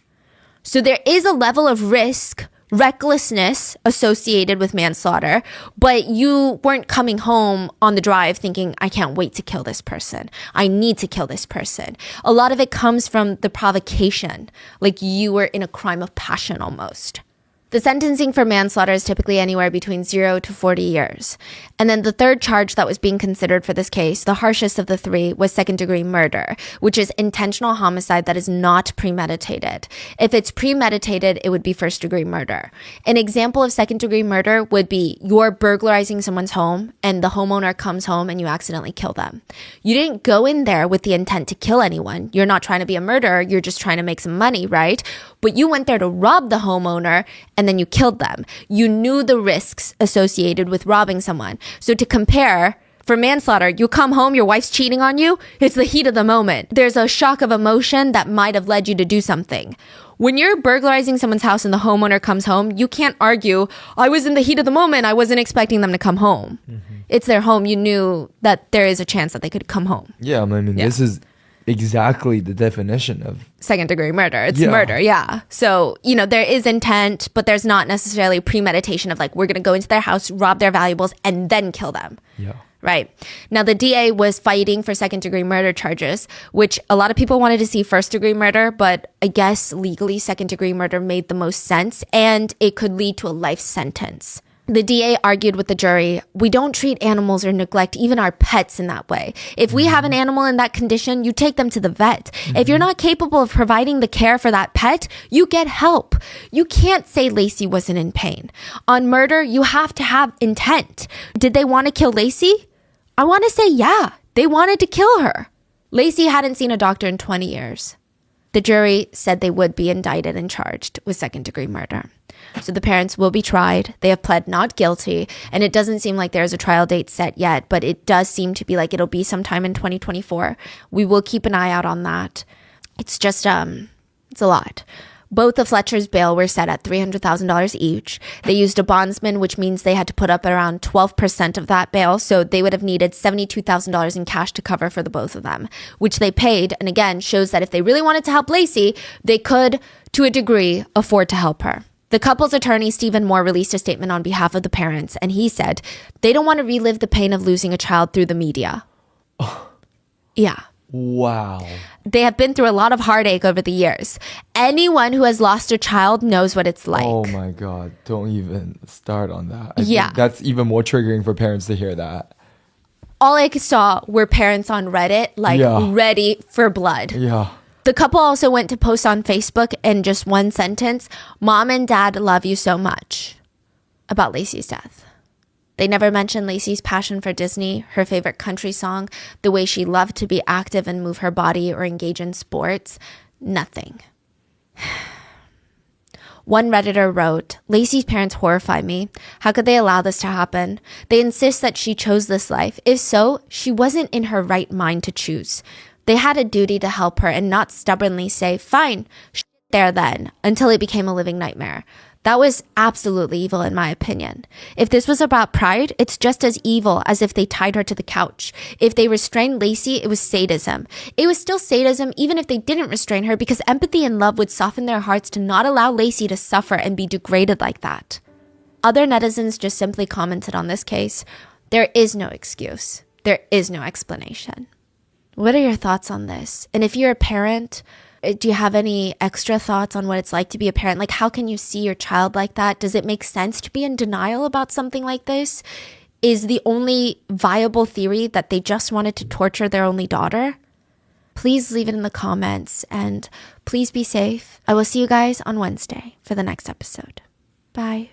So there is a level of risk, recklessness associated with manslaughter, but you weren't coming home on the drive thinking, I can't wait to kill this person. I need to kill this person. A lot of it comes from the provocation, like you were in a crime of passion almost. The sentencing for manslaughter is typically anywhere between 0 to 40 years. And then the third charge that was being considered for this case, the harshest of the 3, was second-degree murder, which is intentional homicide that is not premeditated. If it's premeditated, it would be first-degree murder. An example of second-degree murder would be you're burglarizing someone's home and the homeowner comes home and you accidentally kill them. You didn't go in there with the intent to kill anyone. You're not trying to be a murderer. You're just trying to make some money, right? But you went there to rob the homeowner and then you killed them. You knew the risks associated with robbing someone. So to compare, for manslaughter, you come home, your wife's cheating on you, it's the heat of the moment. There's a shock of emotion that might have led you to do something. When you're burglarizing someone's house and the homeowner comes home, you can't argue, I was in the heat of the moment, I wasn't expecting them to come home. It's their home. You knew that there is a chance that they could come home. Yeah, I mean, this is exactly the definition of second-degree murder. It's murder, yeah. So, you know, there is intent, but there's not necessarily premeditation of like, we're going to go into their house, rob their valuables, and then kill them. Yeah. Right. Now, the DA was fighting for second-degree murder charges, which a lot of people wanted to see first-degree murder, but I guess legally second-degree murder made the most sense, and it could lead to a life sentence. The DA argued with the jury, we don't treat animals or neglect even our pets in that way. If we have an animal in that condition, you take them to the vet. If you're not capable of providing the care for that pet, you get help. You can't say Lacey wasn't in pain. On murder, you have to have intent. Did they want to kill Lacey? I want to say, yeah, they wanted to kill her. Lacey hadn't seen a doctor in 20 years. The jury said they would be indicted and charged with second-degree murder. So the parents will be tried. They have pled not guilty, and it doesn't seem like there's a trial date set yet, but it does seem to be like it'll be sometime in 2024. We will keep an eye out on that. It's just, it's a lot. Both the Fletcher's bail were set at $300,000 each. They used a bondsman, which means they had to put up around 12% of that bail. So they would have needed $72,000 in cash to cover for the both of them, which they paid. And again, shows that if they really wanted to help Lacey, they could, to a degree, afford to help her. The couple's attorney, Stephen Moore, released a statement on behalf of the parents, and he said they don't want to relive the pain of losing a child through the media. Yeah. Wow. They have been through a lot of heartache over the years. Anyone who has lost a child knows what it's like. Oh my God. Don't even start on that. I Yeah. think that's even more triggering for parents to hear that. All I saw were parents on Reddit, like ready for blood. Yeah. The couple also went to post on Facebook in just one sentence, Mom and Dad love you so much, about Lacey's death. They never mentioned Lacey's passion for Disney, her favorite country song, the way she loved to be active and move her body or engage in sports. Nothing. One Redditor wrote, Lacey's parents horrify me. How could they allow this to happen? They insist that she chose this life. If so, she wasn't in her right mind to choose. They had a duty to help her and not stubbornly say, fine, there then, until it became a living nightmare. That was absolutely evil in my opinion. If this was about pride, it's just as evil as if they tied her to the couch. If they restrained Lacey, it was sadism. It was still sadism even if they didn't restrain her because empathy and love would soften their hearts to not allow Lacey to suffer and be degraded like that. Other netizens just simply commented on this case. There is no excuse. There is no explanation. What are your thoughts on this? And if you're a parent, do you have any extra thoughts on what it's like to be a parent? Like, how can you see your child like that? Does it make sense to be in denial about something like this? Is the only viable theory that they just wanted to torture their only daughter? Please leave it in the comments and please be safe. I will see you guys on Wednesday for the next episode. Bye.